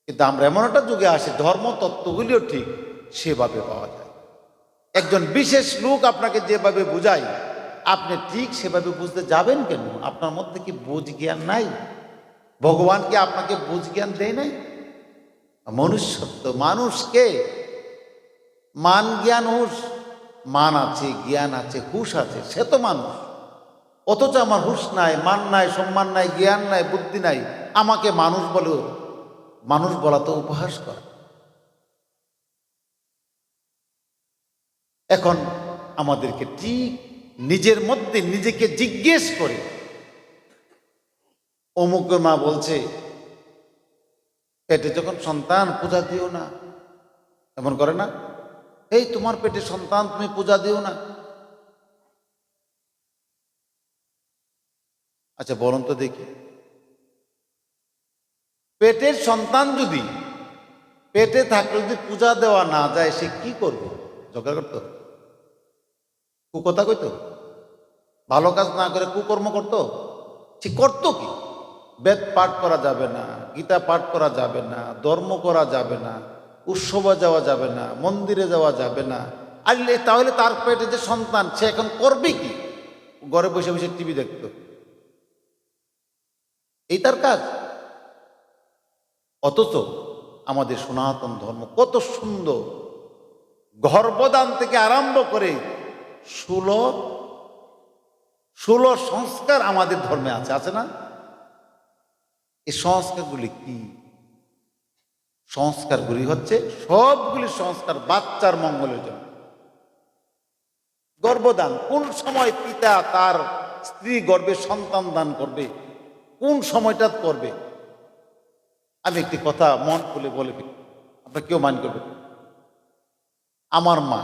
কিন্তু আমরা এমন একটা যুগে আসি ধর্ম তত্ত্বগুলিও ঠিক সেভাবে পাওয়া যায়। একজন বিশেষ লোক আপনাকে যেভাবে বুঝায় আপনি ঠিক সেভাবে বুঝতে যাবেন কেন? আপনার মধ্যে কি বুঝ জ্ঞান নাই? ভগবান কি আপনাকে বুঝ জ্ঞান দেয় নাই? মনুষ্যত্ব, মানুষকে মান জ্ঞান হুঁশ, মান আছে, জ্ঞান আছে, হুঁশ আছে, সে তো মানুষ। অথচ আমার হুঁশ নাই, মান নাই, সম্মান নাই, জ্ঞান নাই, বুদ্ধি নাই, আমাকে মানুষ বলে। মানুষ বলা তো উপহাস করা। এখন আমাদেরকে ঠিক নিজের মধ্যে নিজেকে জিজ্ঞেস করে, অমুকের মা বলছে পেটে যখন সন্তান পূজা দিও না, এমন করে না? এই তোমার পেটে সন্তান, তুমি পূজা দিও না। আচ্ছা বলুন তো দেখি, পেটের সন্তান যদি পেটে থাকলে যদি পূজা দেওয়া না যায় সে কি করবে? ঝগড়া করতো, কুকথা কইতো, ভালো কাজ না করে কুকর্ম করতো। সে করতো কি? বেদ পাঠ করা যাবে না, গীতা পাঠ করা যাবে না, ধর্ম করা যাবে না, উৎসবে যাওয়া যাবে না, মন্দিরে যাওয়া যাবে না। আরে তাহলে তার পেটে যে সন্তান সে এখন করবে কি? ঘরে বসে বসে টিভি দেখতো, এই তার কাজ। অথচ আমাদের সনাতন ধর্ম কত সুন্দর, গর্ভদান থেকে আরম্ভ করে 16 সংস্কার আমাদের ধর্মে আছে, আছে না? এই সংস্কারগুলি কি? সংস্কারগুলি হচ্ছে সবগুলি সংস্কার বাচ্চার মঙ্গলের জন্য। গর্ভদান কোন সময় পিতা তার স্ত্রী গর্ভে সন্তান দান করবে, কোন সময়টা করবে? আমি একটি কথা মন খুলে বলে ফেলি, আপনার কেউ মাইন্ড করবে? আমার মা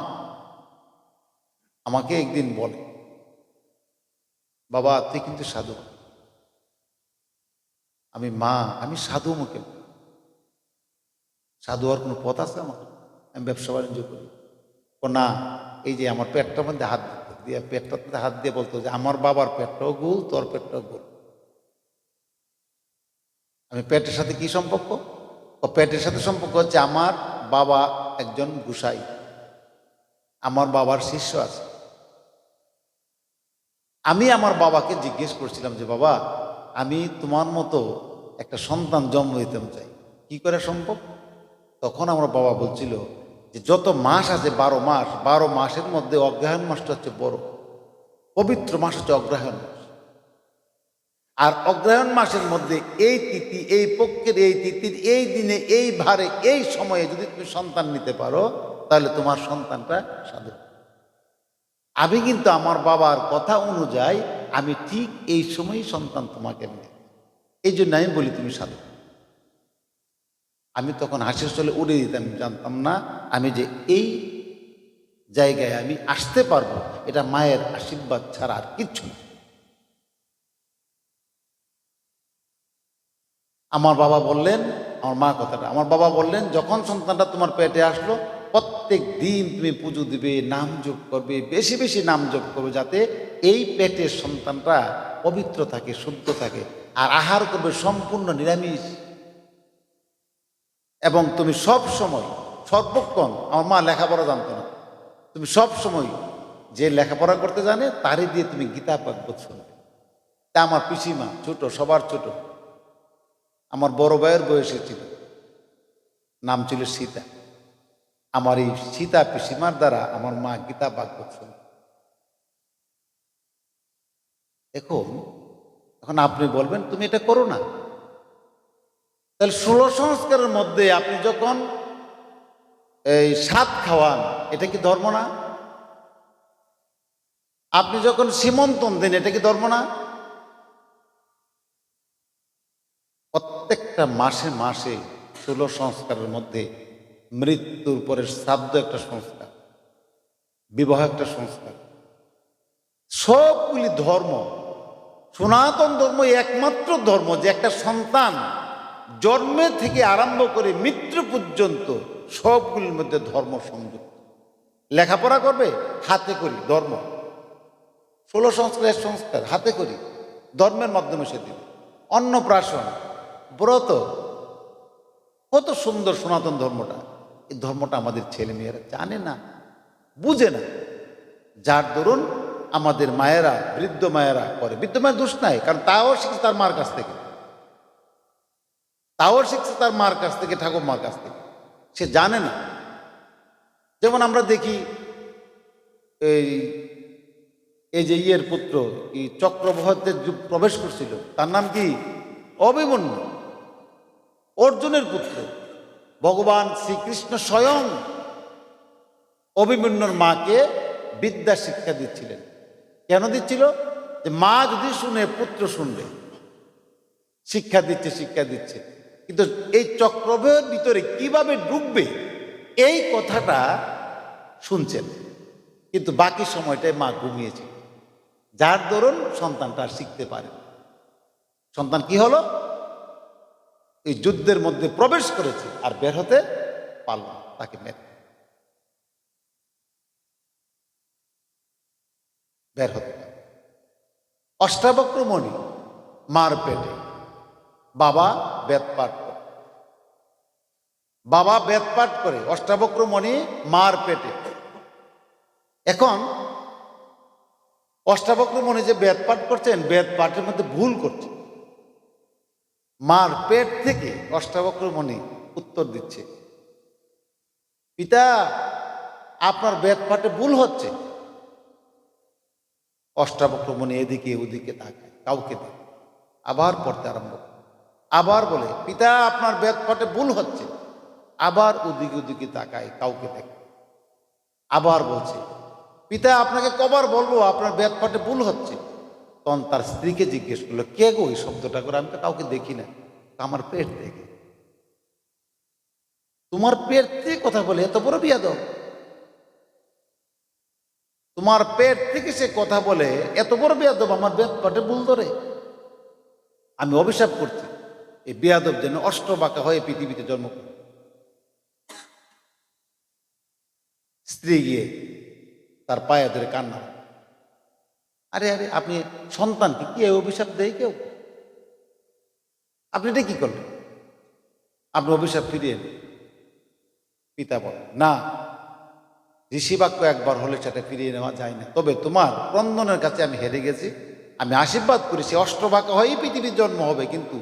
আমাকে একদিন বলে, বাবা তুই কিন্তু সাধু। আমি সাধু মুখে, সাধু হওয়ার কোনো পথ আছে আমার? আমি ব্যবসা বাণিজ্য করি। ও না, এই যে আমার পেটটার মধ্যে হাত দিয়ে, পেটটার মধ্যে হাত দিয়ে বলতো যে আমার বাবার পেটটাও গোল, তোর পেটটাও গোল। আমি পেটের সাথে কি সম্পর্ক? ও পেটের সাথে সম্পর্ক হচ্ছে আমার বাবা একজন গুসাই, আমার বাবার শিষ্য আছে। আমি আমার বাবাকে জিজ্ঞেস করছিলাম যে বাবা আমি তোমার মতো একটা সন্তান জন্ম দিতে চাই, কি করে সম্ভব? তখন আমার বাবা বলছিল যে যত মাস আছে 12 মাস, 12 মাসের মধ্যে অগ্রহায়ণ মাসটা হচ্ছে বড় পবিত্র মাস, হচ্ছে অগ্রহায়ণ মাস। আর অগ্রহায়ণ মাসের মধ্যে এই তিথি, এই পক্ষের এই তিথির এই দিনে, এই ভারে, এই সময়ে যদি তুমি সন্তান নিতে পারো তাহলে তোমার সন্তানটা সাধু। আমি কিন্তু আমার বাবার কথা অনুযায়ী আমি ঠিক এই সময়ই সন্তান তোমাকে নেই, এই জন্য আমি বলি তুমি সাধু। আমি তখন হাসির চলে উড়ে দিতাম, জানতাম না আমি যে এই জায়গায় আমি আসতে পারবো এটা মায়ের আশীর্বাদ ছাড়া আর কিচ্ছু না। আমার বাবা বললেন, আমার মা কথাটা, আমার বাবা বললেন যখন সন্তানটা তোমার পেটে আসলো প্রত্যেক দিন তুমি পুজো দিবে, নাম জপ করবে, বেশি বেশি নাম জপ করবে, যাতে এই পেটের সন্তানটা পবিত্র থাকে, শুদ্ধ থাকে। আর আহার করবে সম্পূর্ণ নিরামিষ। এবং তুমি সব সময় সর্বক্ষণ, আমার মা লেখাপড়া জানতো না, তুমি সব সময় যে লেখাপড়া করতে জানে তারই দিয়ে তুমি গীতা পাঠ শুনবে। তা আমার পিসিমা ছোট, সবার ছোট, আমার বড় ভাইয়ের বয়সে ছিল, নাম ছিল সীতা। আমার এই সীতা পিসিমার দ্বারা আমার মা গীতা পাঠ শুনবে। এখন এখন আপনি বলবেন তুমি এটা করো না, তাহলে 16 সংস্কারের মধ্যে আপনি যখন এই সাত খাওয়ান, এটা কি ধর্ম না? আপনি যখন সীমন্তন দেন, এটা কি ধর্ম না? প্রত্যেকটা মাসে মাসে 16 সংস্কারের মধ্যে মৃত্যুর পরে শ্রাদ্ধ একটা সংস্কার, বিবাহ একটা সংস্কার, সবগুলি ধর্ম। সনাতন ধর্ম একমাত্র ধর্ম যে একটা সন্তান জন্মে থেকে আরম্ভ করে মৃত্যু পর্যন্ত সবগুলির মধ্যে ধর্ম সংযুক্ত। লেখাপড়া করবে, হাতে করি ধর্ম। 16 সংস্কারের সংস্কার হাতে করি, ধর্মের মাধ্যমে সে দিবে। অন্নপ্রাশন, ব্রত, কত সুন্দর সনাতন ধর্মটা। এই ধর্মটা আমাদের ছেলেমেয়েরা জানে না, বুঝে না। যার দরুন আমাদের মায়েরা, বৃদ্ধ মায়েরা করে। বৃদ্ধ মায়ের দোষ নাই, কারণ তাও শিখছে তার মার কাছ থেকে, তাও শিখছে তার মার কাছ থেকে, ঠাকুরমার কাছ থেকে, সে জানে না। যেমন আমরা দেখি এই এই যে ইয়ের পুত্র কি চক্রবর্তীর যুগ প্রবেশ করছিল, তার নাম কি? অভিমন্যু, অর্জুনের পুত্র। ভগবান শ্রীকৃষ্ণ স্বয়ং অভিমন্যুর মাকে বিদ্যা শিক্ষা দিচ্ছিলেন। কেন দিচ্ছিল? যে মা যদি শুনে পুত্র শুনবে, শিক্ষা দিচ্ছে, শিক্ষা দিচ্ছে। কিন্তু এই চক্রব্যূহের ভিতরে কিভাবে ঢুকবে এই কথাটা শুনছেন, কিন্তু বাকি সময়টায় মা ঘুমিয়েছে, যার দরুন সন্তানটা আর শিখতে পারে। সন্তান কি হলো? এই যুদ্ধের মধ্যে প্রবেশ করেছে আর বের হতে পারলাম তাকে মেরে বের হতে পারে। অষ্টাবক্র মণি মার পেটে, বাবা বেদপাঠ করে, বাবা বেদপাঠ করে, অষ্টাবক্র মণি মার পেটে। এখন অষ্টাবক্র মণি যে বেদপাঠ করছেন, বেদপাঠের মধ্যে ভুল করছে। মার পেট থেকে অষ্টাবক্র মণি উত্তর দিচ্ছে, পিতা আপনার বেদপাঠে ভুল হচ্ছে। অষ্টাবক্র মণি এদিকে ওদিকে তাকায়, কাউকে দেখে, আবার পড়তে আরম্ভ করে, আবার বলে, পিতা আপনার বেদপাঠে ভুল হচ্ছে। আবার ওদিকে ওদিকে তাকায়, কাউকে দেখে, আবার বলছে, পিতা আপনাকে কবার বলবো আপনার বেদপাঠে ভুল হচ্ছে। তখন তার স্ত্রীকে জিজ্ঞেস করলো, কে গো এই শব্দটা করে? আমি তো কাউকে দেখি না। আমার পেট থেকে। তোমার পেট থেকে কথা বলে এত বড় বিয়াদব? তোমার পেট থেকে সে কথা বলে এত বড় বিয়াদব, আমার বেদপাঠে ভুল ধরে? আমি অভিশাপ করছি এই বিয়াদব যেন অষ্টবাঁকা হয়ে পৃথিবীতে জন্ম করে। স্ত্রী গিয়ে তার পায়ে ধরে কান্না, আরে আরে আপনি সন্তানকে কি অভিশাপ দেয় কেউ? আপনি এটা কি করলেন? আপনি অভিশাপ ফিরিয়ে নেন। পিতা বলে, না, ঋষি বাক্য একবার হলে সেটা ফিরিয়ে নেওয়া যায় না। তবে তোমার ক্রন্দনের কাছে আমি হেরে গেছি। আমি আশীর্বাদ করি সে অষ্টবাঁকা হয়েই পৃথিবীর জন্ম হবে, কিন্তু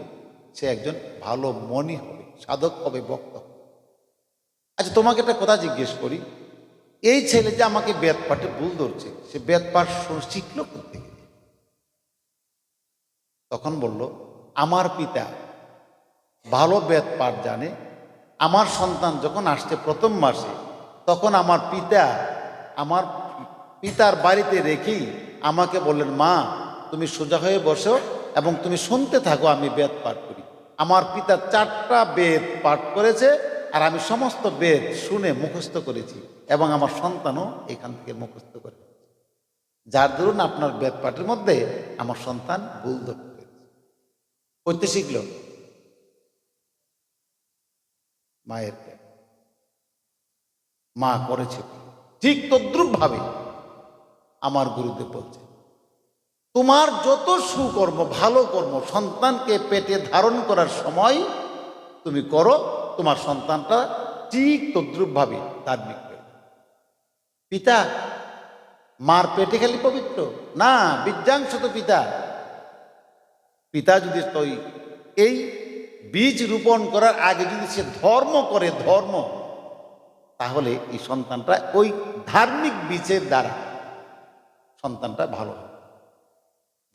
সে একজন ভালো মণি হবে, সাধক হবে, বক্তা হবে। আচ্ছা, তোমাকে একটা কথা জিজ্ঞেস করি, এই ছেলে যে আমাকে বেদ পাঠে ভুল ধরছে, সে বেদ পাঠ শিখল করতে গিয়ে? তখন বলল, আমার পিতা ভালো বেদ পাঠ জানে। আমার সন্তান যখন আসছে প্রথম মাসে, তখন আমার পিতার বাড়িতে রেখেই আমাকে বললেন, মা তুমি সোজা হয়ে বসো এবং তুমি শুনতে থাকো, আমি বেদ পাঠ করি। আমার পিতা 4টা বেদ পাঠ করেছে, আর আমি সমস্ত বেদ শুনে মুখস্থ করেছি, এবং আমার সন্তানও এখান থেকে মুখস্থ করে, যার দরুন আপনার বেদ পাঠের মধ্যে আমার সন্তান ভুল ধরতে পেরেছে। করতে শিখল মায়ের পেট, মা করেছে। ঠিক তদ্রুপ ভাবে আমার গুরুদেব বলছে, তোমার যত সুকর্ম, ভালো কর্ম সন্তানকে পেটে ধারণ করার সময় তুমি করো, তোমার সন্তানটা ঠিক তদ্রুপ ভাবে ধার্মিক হবে। পিতা মার পেটে খালি পবিত্র না, বিদ্যাংশ তো পিতা। পিতা যদি এই বীজ রোপণ করার আগে যদি সে ধর্ম করে, তাহলে এই সন্তানটা ওই ধার্মিক বীজের দ্বারা সন্তানটা ভালো হবে,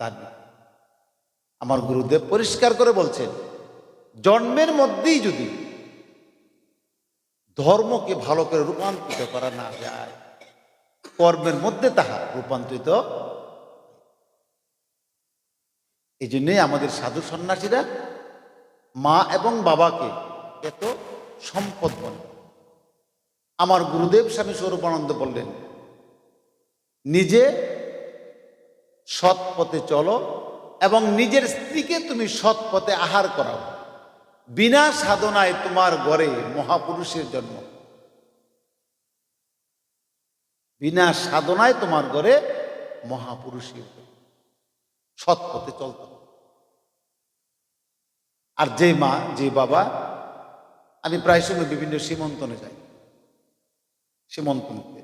ধার্মিক। আমার গুরুদেব পরিষ্কার করে বলছেন, জন্মের মধ্যেই যদি ধর্মকে ভালো করে রূপান্তরিত করা না যায়, কর্মের মধ্যে তাহা রূপান্তরিত। এই জন্যই আমাদের সাধু সন্ন্যাসীরা মা এবং বাবাকে এত সম্পদ বলে। আমার গুরুদেব স্বামী স্বরূপানন্দ বললেন, নিজে সৎ পথে চলো এবং নিজের স্ত্রীকে তুমি সৎ পথে আহার করাও, বিনা সাধনায় তোমার ঘরে মহাপুরুষের জন্ম। বিনা সাধনায় তোমার ঘরে মহাপুরুষের জন্ম। সৎ পথে চলতে। আর যে মা, যে বাবা, আমি প্রায় সময় বিভিন্ন সীমন্তনে যাই, সীমন্তনতে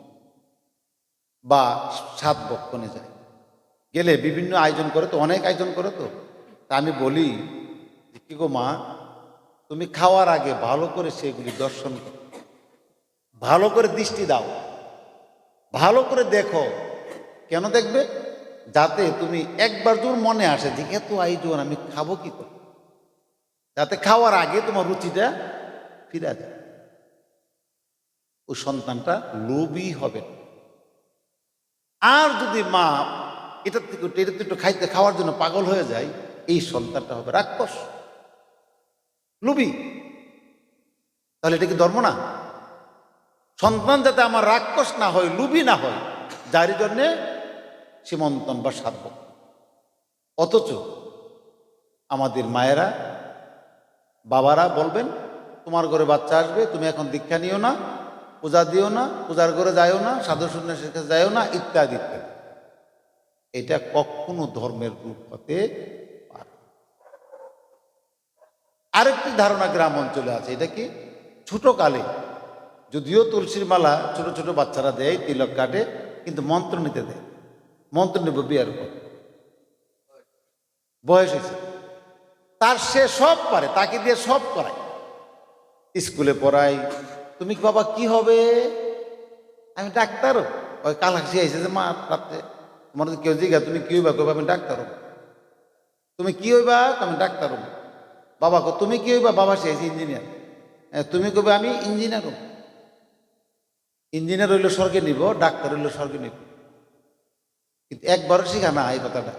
বা সাত বক্ষণে যাই, গেলে বিভিন্ন আয়োজন করে তো, অনেক আয়োজন করে তো। তা আমি বলি, কি গো মা, তুমি খাওয়ার আগে ভালো করে সেগুলি দর্শন করো, ভালো করে দৃষ্টি দাও, ভালো করে দেখো। কেন দেখবে? যাতে তুমি একবার দূর মনে আসে যে এত আয়োজন আমি খাবো কি করে, যাতে খাওয়ার আগে তোমার রুচিটা ফিরে যায়। ওই সন্তানটা লোভী হবে। আর যদি মা এটা একটু খাওয়ার জন্য পাগল হয়ে যায়, এই সন্তানটা হবে রাক্ষস, লোভী। তাহলে এটা কি ধর্ম না? সন্তান যাতে আমার রাক্ষস না হয়, লোভী না হয়, যার জন্যে সীমন্তন বা সাধব। অথচ আমাদের মায়েরা, বাবারা বলবেন, তোমার ঘরে বাচ্চা আসবে, তুমি এখন দীক্ষা নিও না, পূজা দিও না, পূজার ঘরে যাইও না, সাধু সন্ন্যাসীর কাছে যাইও না, ইত্যাদি ইত্যাদি। এটা কখনো ধর্মের রূপ হতে পারে। আরেকটি ধারণা গ্রাম অঞ্চলে আছে, এটা কি, ছোট কালে যদিও তুলসীর মালা ছোট ছোট বাচ্চারা দেয়, তিলক কাটে, কিন্তু মন্ত্র নিতে দেয়। মন্ত্র নেব বিয়ার পর, বয়স হয়েছে তার, সে সব পারে, তাকে দিয়ে সব করায়, স্কুলে পড়াই। তুমি বাবা কি হবে? আমি ডাক্তার। ওই কাল হাসি আইসে যে মা রাত্রে, তোমার যদি কেউ জিজ্ঞা তুমি কি হইবা, কইবা আমি ডাক্তার হব। তুমি কি হইবা? আমি ডাক্তার হব। বাবা কো তুমি কি হইবা? বাবা সে ইঞ্জিনিয়ার। তুমি কবে? আমি ইঞ্জিনিয়ার হব। ইঞ্জিনিয়ার হইলে স্বর্গে নিব, ডাক্তার হইলে স্বর্গে নিব। কিন্তু একবারও শিখা না এই কথাটা,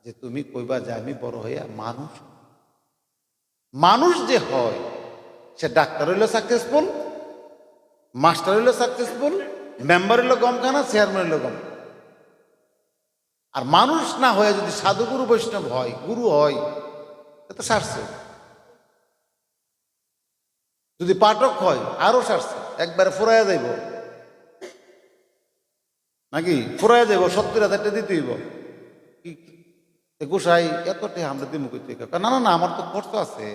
যে তুমি কইবা যে আমি বড় হইয়া মানুষ। মানুষ যে হয় সে ডাক্তার হইলে সাকসেসফুল, মাস্টার হইলে সাকসেসফুল, মেম্বার হইলে গমখানা, চেয়ারম্যান হইলে গম। আর মানুষ না হয়ে যদি সাধুগুরু বৈষ্ণব হয়, গুরু হয়, তো সারছে। যদি পাঠক হয় আরো সারছে, একবারে ফুরাইয়া যাইব নাকি, ফুরাইয়া যাইব, 70,000 টাকা দিতে হইব। গোসাই এতটা আমরা দিন করতে, না না না আমার তো খরচ আছে,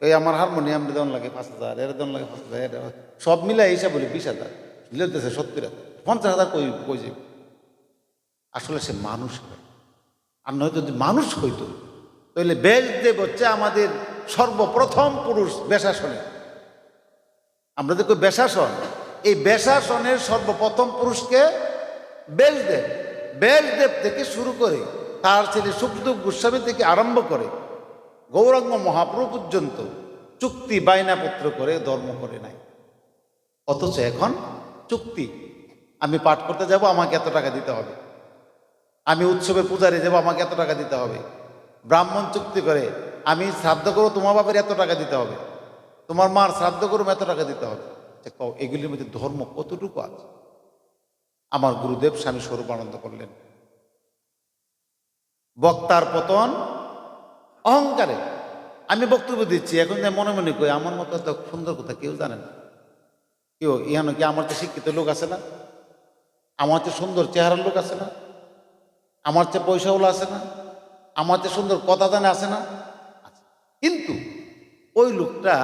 এই আমার হারমোনিয়াম দেওয়ান লাগে 5,000, এর দেওয়ান লাগে 5,000, সব মিলাই হিসাব বলি 20,000, লেতেছে 70,000, 50,000 কই যাবে। আসলে সে মানুষ হয়। আর নয় যদি মানুষ হইতো তাহলে ব্যাসদেব হচ্ছে আমাদের সর্বপ্রথম পুরুষ বেশাসনে। আমরা দেখো বেশাসন, এই বেশাসনের সর্বপ্রথম পুরুষকে ব্যাসদেব। ব্যাসদেব থেকে শুরু করে তার ছেলে সুখদেব গোস্বামী থেকে আরম্ভ করে গৌরাঙ্গ মহাপ্রভু পর্যন্ত চুক্তি বায়নাপত্র করে ধর্ম করে নাই। অথচ এখন চুক্তি, আমি পাঠ করতে যাব আমাকে এত টাকা দিতে হবে, আমি উৎসবে পূজারে যাবো আমাকে এত টাকা দিতে হবে, ব্রাহ্মণ চুক্তি করে আমি শ্রাদ্ধ করবো তোমার বাপের এত টাকা দিতে হবে, তোমার মার শ্রাদ্ধ করবো এত টাকা দিতে হবে। এগুলির মধ্যে ধর্ম কতটুকু আছে? আমার গুরুদেব স্বামী স্বরূপানন্দ করলেন, বক্তার পতন অহংকারে। আমি বক্তব্য দিচ্ছি এখন মনে মনে করি আমার মতো এত সুন্দর কথা কেউ জানে না। কেউ ইয়ানো কি আমার তো শিক্ষিত লোক আছে না, আমার চেয়ে সুন্দর চেহারার লোক আছে না, আমার চেয়ে পয়সাওয়ালা আছে না, আমার চেয়ে সুন্দর কথা জানে আছে না। কিন্তু ওই লোকটা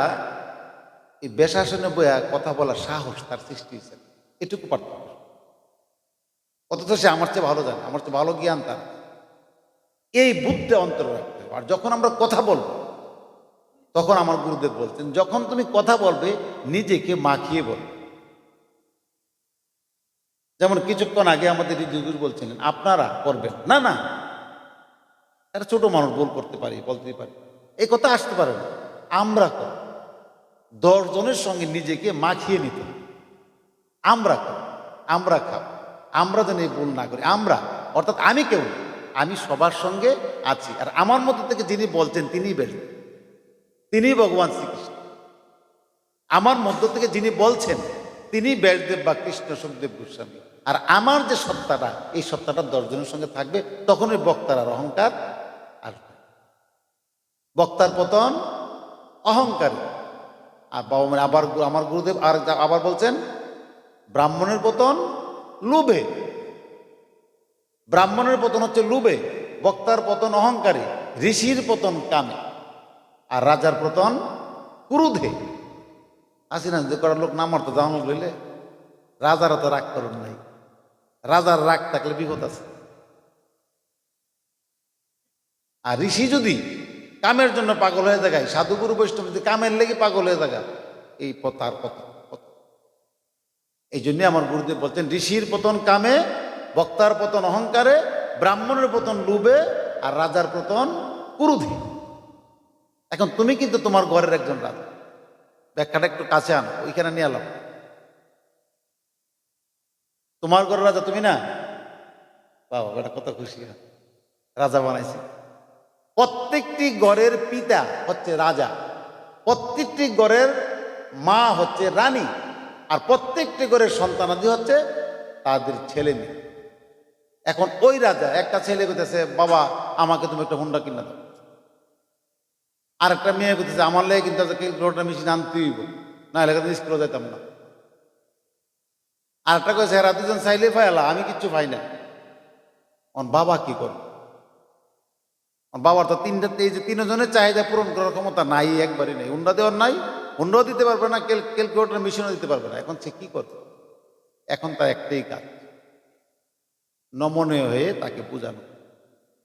এই বেশাসনে বইয়া কথা বলার সাহস তার সৃষ্টি হয়েছে, এটুকু পার্থক্য। অথচ সে আমার চেয়ে ভালো জানে, আমার চেয়ে ভালো জ্ঞান তার। এই বুদ্ধি অন্তর রাখতে হবে। আর যখন আমরা কথা বলবো তখন আমার গুরুদেব বলছেন, যখন তুমি কথা বলবে নিজেকে মাখিয়ে বলবে। যেমন কিছুক্ষণ আগে আমাদের রিজুগুরু বলছিলেন আপনারা করবেন না, না এটা ছোট মানুষ ভুল করতে পারি, বলতেই পারি, এই কথা আসতে পারে না। আমরা কর 10 জনের সঙ্গে নিজেকে মাখিয়ে নিতে, আমরা কর, আমরা খাও, আমরা যেন এই ভুল না করি। আমরা অর্থাৎ আমি কেউ, আমি সবার সঙ্গে আছি। আর আমার মধ্যে থেকে যিনি বলছেন তিনিই বেশ, তিনি ভগবান শ্রীকৃষ্ণ। আমার মধ্য থেকে যিনি বলছেন তিনি ব্যাসদেব বা কৃষ্ণ সুখদেব গোস্বামী। আর আমার যে সত্তাটা, এই সত্তাটা 10 জনের সঙ্গে থাকবে, তখন ওই বক্তার আর অহংকার আসবে। বক্তার পতন অহংকারী। আর আবার আমার গুরুদেব আবার বলছেন ব্রাহ্মণের পতন লোভে। ব্রাহ্মণের পতন হচ্ছে লোভে, বক্তার পতন অহংকারী, ঋষির পতন কামে, আর রাজার পতন ক্রোধে। আসি না যে করার লোক না মারতো জানো লইলে, রাজারা তো রাগ করেন নাই, রাজার রাগ থাকলে বিপদ আছে। আর ঋষি যদি কামের জন্য পাগল হয়ে জায়গায়, সাধুগুরু বৈষ্ণব যদি কামের লেগে পাগল হয়ে জায়গা, এই তার পতন। এই জন্য আমার গুরুদেব বলছেন ঋষির পতন কামে, বক্তার পতন অহংকারে, ব্রাহ্মণের পতন লোভে, আর রাজার পতন ক্রোধে। এখন তুমি কিন্তু তোমার ঘরের একজন রাজা, ব্যাখ্যাটা একটু কাছে আনো, ওইখানে নিয়ে এলাম। তোমার ঘরের রাজা তুমি না, বাবা এটা কত খুশি, রাজা বানাইছে। প্রত্যেকটি ঘরের পিতা হচ্ছে রাজা, প্রত্যেকটি ঘরের মা হচ্ছে রানী, আর প্রত্যেকটি ঘরের সন্তানাদি হচ্ছে তাদের ছেলে মেয়ে। এখন ওই রাজা একটা ছেলে কইতেছে বাবা আমাকে তুমি একটা হুন্ডা কিনে দাও, আর একটা মেয়ে বলতেছে আমার লেগে কিন্তু ক্যালকুলেটর মেশিন আনতে হইব, না হলে কিন্তু স্কুলে যেতাম না। আর একটা কয়েছে এরা দুজন চাইলে পাইলা, আমি কিচ্ছু পাই না। ওর বাবা কি করে? ওর বাবার তো এই যে তিনজনের চাহিদা পূরণ করার ক্ষমতা নাই, একবারই নেই। হুন্ডা দেওয়ার নাই, হুন্ডাও দিতে পারবে না, ক্যালকুলেটর মেশিনও দিতে পারবে না। এখন সে কি করবে? এখন তার একটাই কাজ, নমনীয় হয়ে তাকে বোঝানো,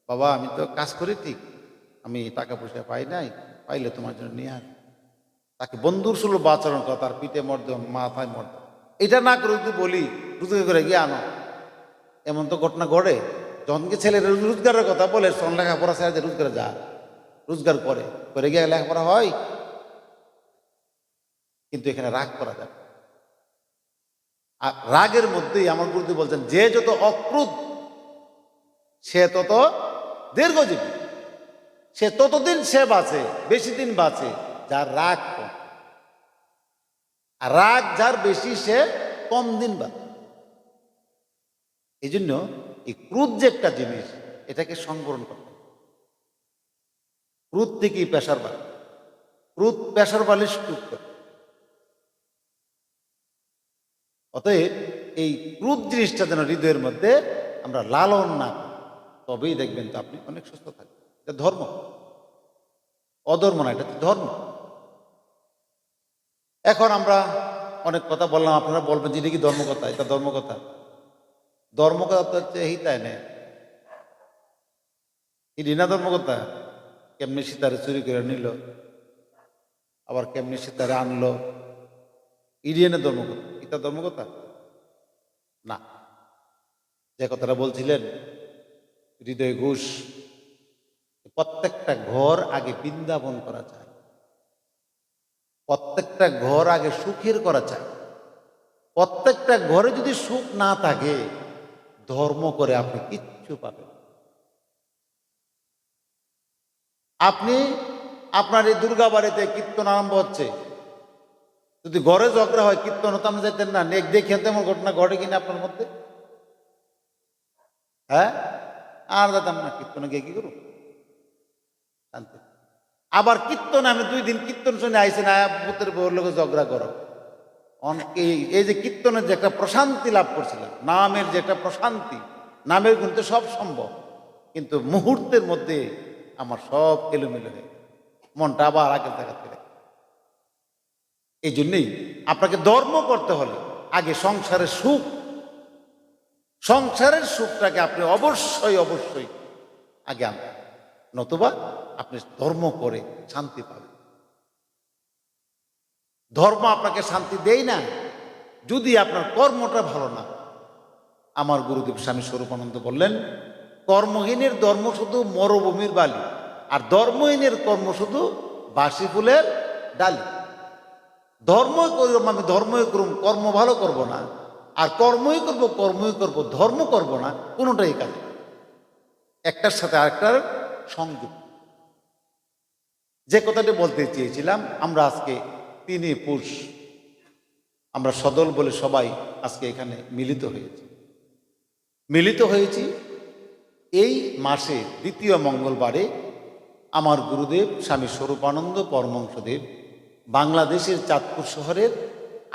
বাবা আমি তো কাজ করি ঠিক, আমি টাকা পয়সা পাই নাই, পাইলে তোমার জন্য নিয়ে আস। তাকে বন্ধুর সুলভ আচরণ করা, তার পিঠে মর্দে মাথায় মর্দে। এটা না করে যদি বলি রোজগার করে গিয়ে আনো, এমন তো ঘটনা ঘটে। যখন কি ছেলের রোজগারের কথা বলে শোন লেখাপড়া ছেড়ে যে রোজগারে যা, রোজগার করে গিয়ে লেখাপড়া হয়। কিন্তু এখানে রাগ করা যাবে। আর রাগের মধ্যেই আমার গুরুদেব বলছেন যে যত অক্রোধ সে তত দীর্ঘজীবী, সে ততদিন সে বাঁচে, বেশি দিন বাঁচে যার রাগ কম। আর রাগ যার বেশি সে কম দিন বাঁচে। এই জন্য এই ক্রোধ যে একটা জিনিস, এটাকে সংবরণ করতে হবে। ক্রোধ থেকেই প্রেশার বাড়ে, ক্রোধ প্রেশার বাড়লে স্ট্রোক করে। অতএব এই ক্রোধ জিনিসটা যেন হৃদয়ের মধ্যে আমরা লালন না করি, তবেই দেখবেন তো আপনি অনেক সুস্থ থাকবেন। এটা ধর্ম, অধর্ম না, এটা ধর্ম। এখন আমরা অনেক কথা বললাম, আপনারা বলবেন যে এটা কি ধর্মকথা? এটা ধর্মকথা? ধর্মকথা তো হচ্ছে এই তাই না, এটি না ধর্মকথা। কেমনি সীতারে চুরি করে নিল, আবার কেমনি সীতারে আনলো, ইডিয়ানে ধর্মকথা? এটা ধর্মকথা না। যে কথাটা বলছিলেন হৃদয় ঘোষ, প্রত্যেকটা ঘর আগে বৃন্দাবন করা চায়, প্রত্যেকটা ঘর আগে সুখের করা চায়। প্রত্যেকটা ঘরে যদি সুখ না থাকে, ধর্ম করে আপনি কিচ্ছু পাবেন। আপনি আপনার এই দুর্গা বাড়িতে কীর্তন আরম্ভ হচ্ছে, যদি ঘরে ঝগড়া হয়, কীর্তন হতো আপনি যেতেন না? নেক দেখে তেমন ঘটনা ঘটে কিনা আপনার মধ্যে? হ্যাঁ, আর যেতাম না কীর্তনে গিয়ে কি করুন শান্তি। আবার কীর্তন আমি 2 দিন কীর্তন শুনে আইসি না, ভূতের বউর লোক ঝগড়া করো। এই যে কীর্তনের যে একটা প্রশান্তি লাভ করছিলাম, নামের যে একটা প্রশান্তি, নামের কিন্তু সব সম্ভব, কিন্তু মুহূর্তের মধ্যে আমার সব এলোমেলো হয়ে গেল, মনটা আবার আগের জায়গা থেকে। এই জন্যেই আপনাকে ধর্ম করতে হলে আগে সংসারের সুখটাকে আপনি অবশ্যই অবশ্যই আগে আনবেন, নতুবা আপনি ধর্ম করে শান্তি পাবেন। ধর্ম আপনাকে শান্তি দেয় না যদি আপনার কর্মটা ভালো না। আমার গুরুদেব স্বামী স্বরূপানন্দ বললেন, কর্মহীনের ধর্ম শুধু মরুভূমির বালি, আর ধর্মহীনের কর্ম শুধু বাসি ফুলের ডালি। ধর্মই করব আমি, ধর্মই করব, কর্ম ভালো করব না, আর কর্মই করব ধর্ম করব না, কোনোটাই কাজ না। একটার সাথে আরেকটার সংযুক্ত। যে কথাটি বলতে চেয়েছিলাম, আমরা আজকে 3 পৌষ আমরা সদল বলে সবাই আজকে এখানে মিলিত হয়েছি এই মাসে 2য় মঙ্গলবারে। আমার গুরুদেব স্বামী স্বরূপানন্দ পরমহংসদেব বাংলাদেশের চাঁদপুর শহরের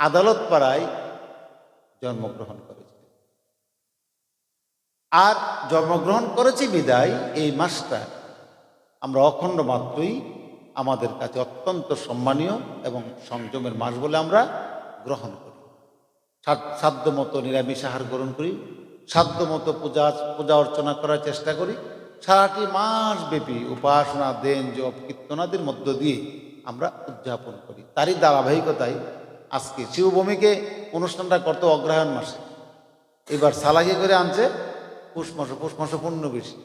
আদালত পাড়ায় জন্মগ্রহণ করেছে। আর জন্মগ্রহণ করেছি বিদায় এই মাসটা আমরা অখণ্ড মাত্রই আমাদের কাছে অত্যন্ত সম্মানীয় এবং সংযমের মাস বলে আমরা গ্রহণ করি। সাধ্যমতো নিরামিষ আহার গ্রহণ করি, সাধ্যমতো পূজা অর্চনা করার চেষ্টা করি। সারাটি মাস ব্যাপী উপাসনা, দেন, জপ, কীর্তনাদির মধ্য দিয়ে আমরা উদযাপন করি। তারই ধারাবাহিকতায় আজকে শিবভূমিকে অনুষ্ঠানটা করতে অগ্রহায়ণ মাসে, এবার সালাকি করে আনছে পৌষ মাসে পুণ্য বেশি,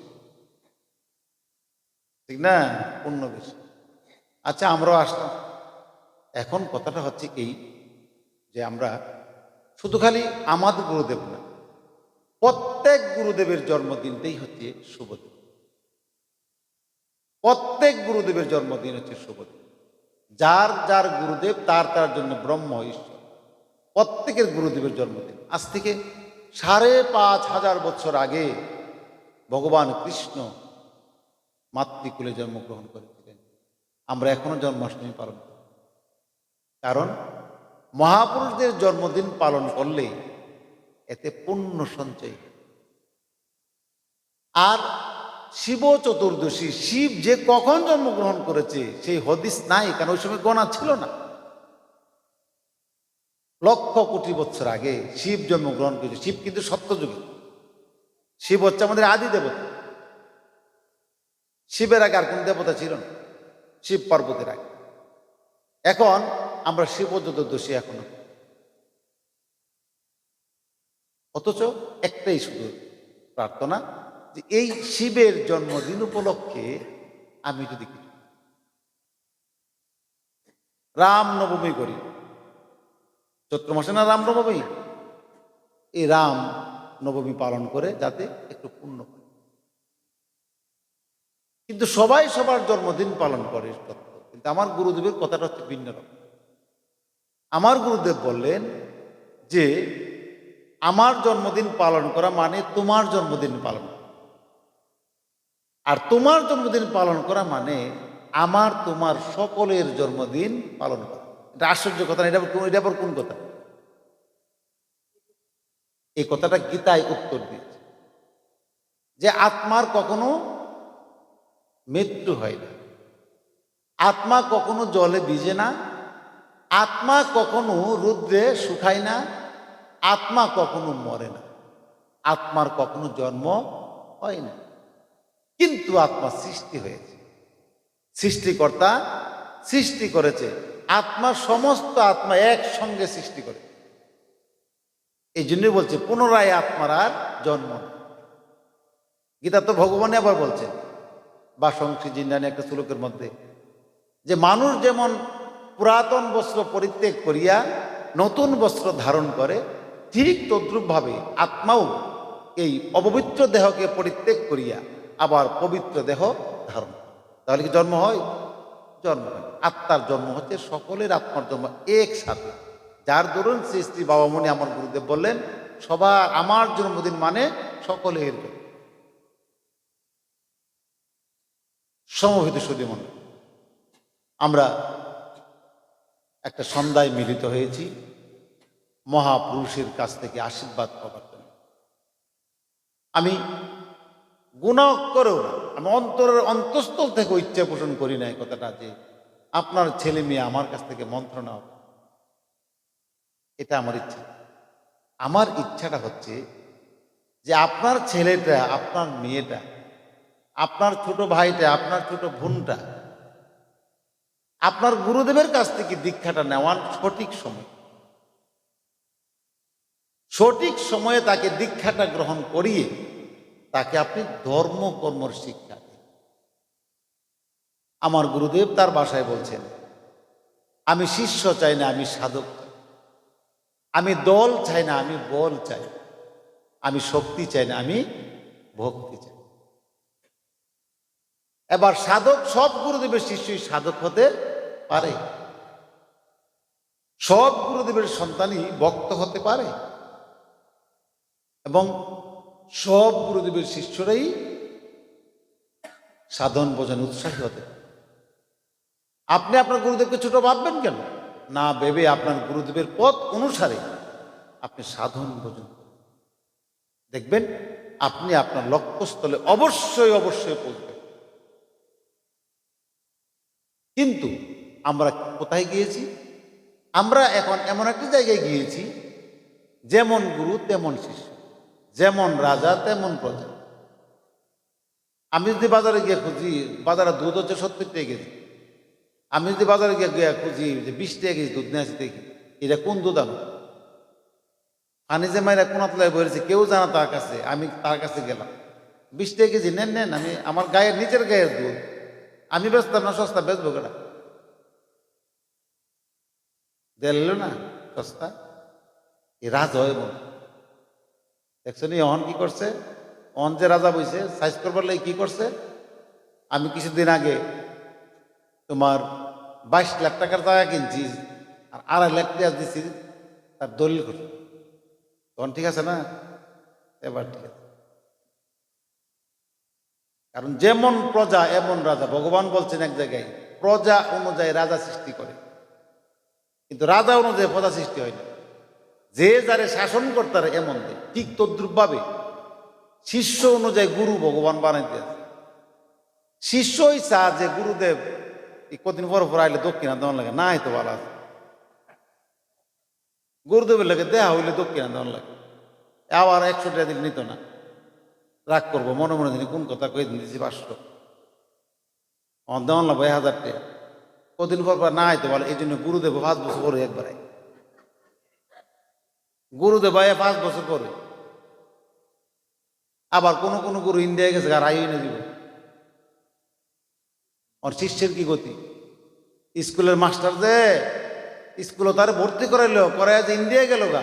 ঠিক না? পুণ্য বেশি। আচ্ছা, আমরাও আসতাম। এখন কথাটা হচ্ছে এই যে আমরা শুধু খালি আমাদের গুরুদেব না, প্রত্যেক গুরুদেবের জন্মদিনটাই হচ্ছে শুভদিন। প্রত্যেক গুরুদেবের জন্মদিন হচ্ছে শুভদিন। যার যার গুরুদেব তার তার জন্য ব্রহ্ম ঈশ্বর। প্রত্যেকের গুরুদেবের জন্মদিন। আজ থেকে 5,500 বছর আগে ভগবান কৃষ্ণ মাতৃকুলে জন্মগ্রহণ করেছিলেন। আমরা এখনো জন্মাষ্টমী পালন করি। কারণ মহাপুরুষদের জন্মদিন পালন করলে এতে পুণ্য সঞ্চয় হয়। আর শিব চতুর্দশী, শিব যে কখন জন্মগ্রহণ করেছে সেই হদিস নাই, কারণ ওই সময় গণা ছিল না। লক্ষ কোটি বছর আগে শিব জন্মগ্রহণ করেছে। শিব কিন্তু সত্যযুগে, শিব হচ্ছে আমাদের আদি দেবতা। শিবের আগে আর কোন দেবতা ছিল না, শিব পার্বতীর আগে। এখন আমরা শিব চতুর্দশী এখনো, অথচ একটাই শুধু প্রার্থনা যে এই শিবের জন্মদিন উপলক্ষে আমি যদি কিছু রাম নবমী করি, চৈত্র মাসে না রাম নবমী, এই রাম নবমী পালন করে যাতে একটু পুণ্য পায়। কিন্তু সবাই সবার জন্মদিন পালন করে সত্য, কিন্তু আমার গুরুদেবের কথাটা হচ্ছে ভিন্ন রকম। আমার গুরুদেব বললেন যে আমার জন্মদিন পালন করা মানে তোমার জন্মদিন পালন করা, আর তোমার জন্মদিন পালন করা মানে আমার তোমার সকলের জন্মদিন পালন করা। এটা আশ্চর্য কথা না? এটা আবার কোন কথা? এই কথাটা গীতায় উত্তর দিয়েছে যে আত্মার কখনো মৃত্যু হয় না, আত্মা কখনো জলে ভিজে না, আত্মা কখনো রুদ্রে শুকায় না, আত্মা কখনো মরে না, আত্মার কখনো জন্ম হয় না। কিন্তু আত্মা সৃষ্টি হয়েছে, সৃষ্টিকর্তা সৃষ্টি করেছে, আত্মা সমস্ত আত্মা একসঙ্গে সৃষ্টি করে। এই জন্যই বলছে পুনরায় আত্মার আর জন্ম নেই। গীতা তো ভগবানে আবার বলছেন বাসংসী জিন্দানি একটা শ্লোকের মধ্যে যে মানুষ যেমন পুরাতন বস্ত্র পরিত্যাগ করিয়া নতুন বস্ত্র ধারণ করে, ঠিক তদ্রূপভাবে আত্মাও এই অপবিত্র দেহকে পরিত্যাগ করিয়া আবার পবিত্র দেহ ধারণ করে। তাহলে কি জন্ম হয়? জন্ম হয়। আত্মার জন্ম হচ্ছে সকলের আত্মার জন্ম একসাথে। যার দরুন শ্রী শ্রী বাবামণি আমার গুরুদেব বললেন সবার আমার জন্মদিন মানে সকলের জন্য। সমবেত সুধী মনে, আমরা একটা সন্ধ্যায় মিলিত হয়েছি মহাপুরুষের কাছ থেকে আশীর্বাদ পাওয়ার জন্য। আমি গুনাহ করেও না, আমি অন্তরের অন্তঃস্থল থেকে ইচ্ছা পোষণ করি না এই কথাটা যে আপনার ছেলে মেয়ে আমার কাছ থেকে মন্ত্র নাও, এটা আমার ইচ্ছা। আমার ইচ্ছাটা হচ্ছে যে আপনার ছেলেটা, আপনার মেয়েটা, আপনার ছোট ভাইটা, আপনার ছোট বোনটা আপনার গুরুদেবের কাছ থেকে দীক্ষাটা নেওয়ার সঠিক সময়, সঠিক সময়ে তাকে দীক্ষাটা গ্রহণ করিয়ে তাকে আপনি ধর্মকর্মর শিক্ষা দেন। আমার গুরুদেব তার বাসায় বলছেন আমি শিষ্য চাই না, আমি সাধক চাই, আমি দল চাই না, আমি বল চাই, আমি শক্তি চাই না, আমি ভক্তি চাই। এবার সাধক, সব গুরুদেবের শিষ্যই সাধক হতে পারে, সব গুরুদেবের সন্তানই ভক্ত হতে পারে, এবং সব গুরুদেবের শিষ্যরাই সাধন ভজন উৎসাহী হতে পারে। আপনি আপনার গুরুদেবকে ছোট ভাববেন কেন? না ভেবে আপনার গুরুদেবের পথ অনুসারে আপনি সাধন ভজন দেখবেন আপনি আপনার লক্ষ্যস্থলে অবশ্যই অবশ্যই পৌঁছবেন। কিন্তু আমরা কোথায় গিয়েছি? আমরা এখন এমন একটা জায়গায় গিয়েছি যেমন গুরু তেমন শিষ্য, যেমন রাজা তেমন প্রজা। আমি যদি বাজারে গিয়ে খুঁজি বাজারে দুধ হচ্ছে 70 টাকা কেজি, আমি যদি বাজারে গিয়ে খুঁজি যে 20 টাকা কেজি দুধ নিয়ে আসি, দেখি এটা কোন দুধ? আমি পানি যে মাইরা কোন তলায় বলেছে কেউ জানা তার কাছে, আমি তার কাছে গেলাম 20 টাকা কেজি নেন নেন, আমি আমার গায়ের নিচের গায়ের দুধ, আমি বেচতাম না, সস্তা বেচবো কেনা? দিল না সস্তা। এই রাজা হয় মন দেখছো নি? অহন কি করছে? অহন যে রাজা বইছে সাইজ করবার লাগে কি করছে? আমি কিছুদিন আগে তোমার 22 লাখ টাকার জায়গা কিনছি আর 2.5 লাখ টাকা দিচ্ছি তার দলিল করছে। তখন ঠিক আছে না? এবার ঠিক আছে। কারণ যেমন প্রজা এমন রাজা, ভগবান বলছেন এক জায়গায় প্রজা অনুযায়ী রাজা সৃষ্টি করে, কিন্তু রাজা অনুযায়ী প্রজা সৃষ্টি হয় না। যে যারে শাসন করতারে এমন দেয়, ঠিক তদ্রুপভাবে শিষ্য অনুযায়ী গুরু ভগবান বানাইতে আছে। শিষ্যই চা যে গুরুদেব এই কদিন পর পর আইলে দক্ষিণা দেওয়ান লাগে, না তো ভালো আছে, গুরুদেবের লাগে দেয়া হইলে দক্ষিণা দেওয়ান লাগে, আবার 100 টাকা দিলে নিত না, রাগ করবো মনে মনে দিন কোন কথা কয়ে দিয়েছি 500 দেওয়ান লাগবে 1000 টাকা, কদিন পর পর না হইতে ভালো। এই জন্য গুরুদেব 5 বছর পরে একবার আয়, গুরুদেব আয় 5 বছর পরে। আবার কোন কোন গুরু ইন্ডিয়ায় গেছে আর আইনে দিব। আর শিষ্যের কি গতি, স্কুলের মাস্টার যে স্কুলে তার ভর্তি করাইলো, করাই যে ইন্ডিয়া গেল গা,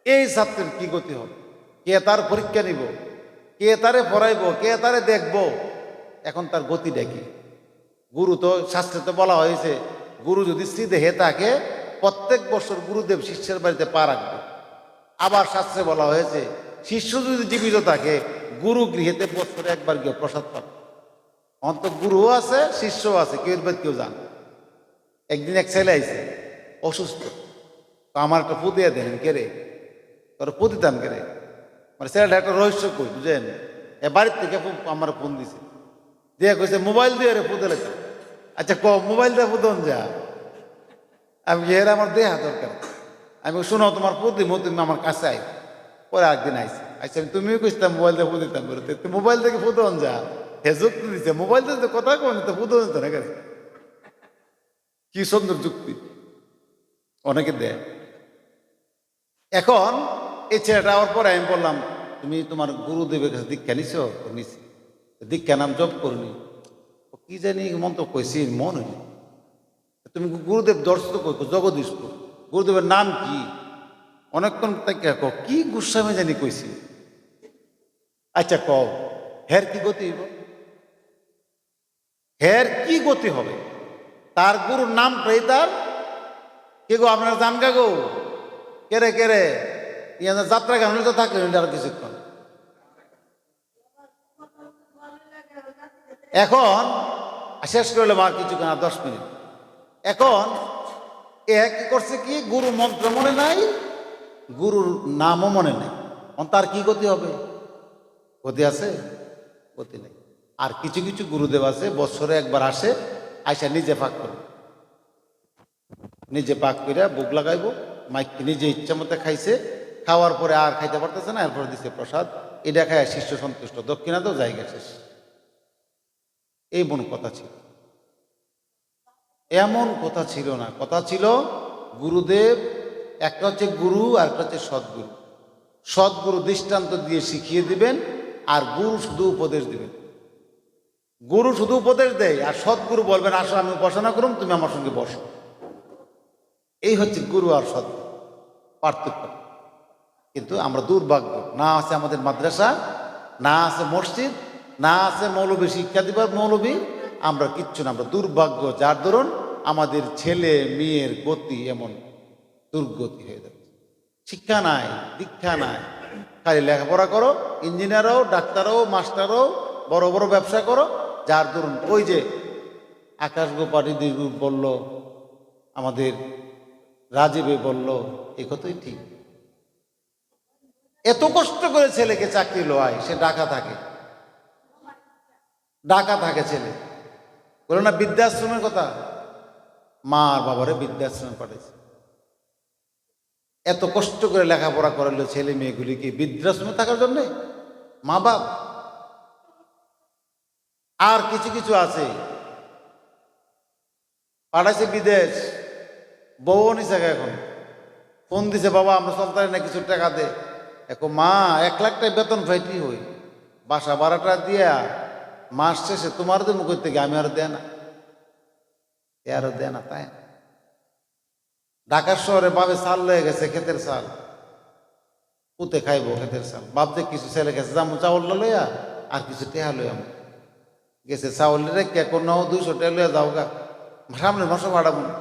এই ছাত্রের কি গতি হবে? কে তার পরীক্ষা নিব, কে তারে পড়াইব, কে তারে দেখব? এখন তার গতি দেখি। গুরু তো শাস্ত্রে তো বলা হয়েছে, গুরু যদি শ্রীদেহে থাকে প্রত্যেক বছর গুরুদেব শিষ্যের বাড়িতে পা রাখবে। আবার শাস্ত্রে বলা হয়েছে, শিষ্য যদি জীবিত থাকে গুরু গৃহেতে বছরে একবার গিয়ে প্রসাদ পাবে। অন্ত গুরুও আছে, শিষ্যও আছে, কেউ কেউ জান। একদিন এক ছেলে আইছে অসুস্থ, তো আমার একটা পু দিয়ে দেন, কেড়ে তোর পু দিতাম কেড়ে, মানে ছেলেটা একটা রহস্য কই বুঝেন। এ বাড়ির থেকে আমার ফোন দিছে, দিয়ে কইছে মোবাইল দিয়ে রে ফুদে লেখা। আচ্ছা মোবাইল দিয়ে ফুদন যা, আমি এর আমার দেহা দরকার, আমি শোনো তোমার প্রতি তুমি আমার কাছে আই। পরে একদিন আইসি, আচ্ছা তুমিও কইতাম মোবাইল দিয়ে ফুদিতাম বলে, তুই মোবাইল থেকে ফুদন যা, হে যুক্তি দিচ্ছে মোবাইল দিয়ে কথা কন তো ফুদন দিত না গেছে। কি সুন্দর যুক্তি অনেকে দেয়। এখন এই ছেলেটা আবার পরে আমি বললাম, তুমি তোমার গুরুদেবের কাছে দীক্ষা নিছ? নিছি। দীক্ষা নাম জপ করনি, কি জানি মন তো কইছি মন হইনি। তুমি গুরুদেব দর্শন কই? জগদীশপুর। গুরুদেবের নাম কি? অনেকক্ষণ কি গুসামে জানি কইছি। আচ্ছা কও হের কি গতি হইব? হের কি গতি হবে? তার গুরুর নামটাই তার কে গো, আপনারা জান গা গো, কেরে কেরে ইয়া যাত্রা গান তো থাকলেন আর কিছুক্ষণ। এখন শেষ করলাম আর কিছুক্ষণ, আর 10 মিনিট। এখন এ কি করছে, কি গুরু মন্ত্র মনে নাই, গুরুর নামও মনে নেই, তার কি গতি হবে? গতি আছে? গতি নেই। আর কিছু কিছু গুরুদেব আছে বছরে একবার আসে, আইসা নিজে পাক করে, নিজে পাক করে বুক লাগাইব, মাইক নিজে ইচ্ছা মতো খাইছে, খাওয়ার পরে আর খাইতে পারতেছে না, এরপরে দিচ্ছে প্রসাদ, এটা খায় শিষ্য সন্তুষ্ট, দক্ষিণা তো জায়গা শেষ। এই মন কথা ছিল, এমন কথা ছিল না। কথা ছিল গুরুদেব একটা হচ্ছে গুরু আর একটা হচ্ছে সদ্গুরু। সদ্গুরু দৃষ্টান্ত দিয়ে শিখিয়ে দিবেন, আর গুরু শুধু উপদেশ দিবেন। গুরু শুধু উপদেশ দেয়, আর সদ্গুরু বলবেন আসো আমি উপাসনা করুন, তুমি আমার সঙ্গে বসো। এই হচ্ছে গুরু আর সদ্গুরু পার্থক্য। কিন্তু আমরা দুর্ভাগ্য, না আছে আমাদের মাদ্রাসা, না আছে মসজিদ, না আছে মৌলবী শিক্ষা দিবার মৌলবী, আমরা কিচ্ছু না। আমরা দুর্ভাগ্য, যার দরুন আমাদের ছেলে মেয়ের গতি এমন দুর্গতি হয়ে যাচ্ছে। শিক্ষা নাই, দীক্ষা নাই, খালি লেখাপড়া করো, ইঞ্জিনিয়ার হও, ডাক্তার হও, মাস্টার হও, বড় বড় ব্যবসা করো, যার দরুন ওই যে আকাশ গোপালী বলল, আমাদের রাজীবে বলল, এ কথাই ঠিক। এত কষ্ট করে ছেলেকে চাকরি লোয়, সে ঢাকা থাকে, ঢাকা থাকে ছেলে, বলে না বৃদ্ধাশ্রমের কথা, মা আর বাবারে বৃদ্ধাশ্রমে পাঠাইছে। এত কষ্ট করে লেখাপড়া করালো ছেলে মেয়েগুলিকে বৃদ্ধাশ্রমে থাকার জন্য মা বাপ। আর কিছু কিছু আছে পাঠাইছে বিদেশ, বউ নিছে, এখন ফোন দিছে, বাবা আমরা চলতে না, কিছু টাকা দে। এখন মা 1 লাখ টাকা বেতন ফাইটি হই, বাসা ভাড়াটা দিয়া মাস শেষে তোমার দেবো করতে গিয়ে, আমি আরো দেয় না, এ আরো দেয় না। তাই ঢাকার শহরে বাবে চাল লয়ে গেছে, ক্ষেতের চাল, পুঁতে খাইব ক্ষেতের চাল। বাপ যে কিছু ছেলে গেছে, যেমন চাউল লইয়া আর কিছু টেহা লইয়া গেছে, চাউল রেখে কোনো 200 টাকা লইয়া যাও গা, সামনের মাসে বাড়াবো না।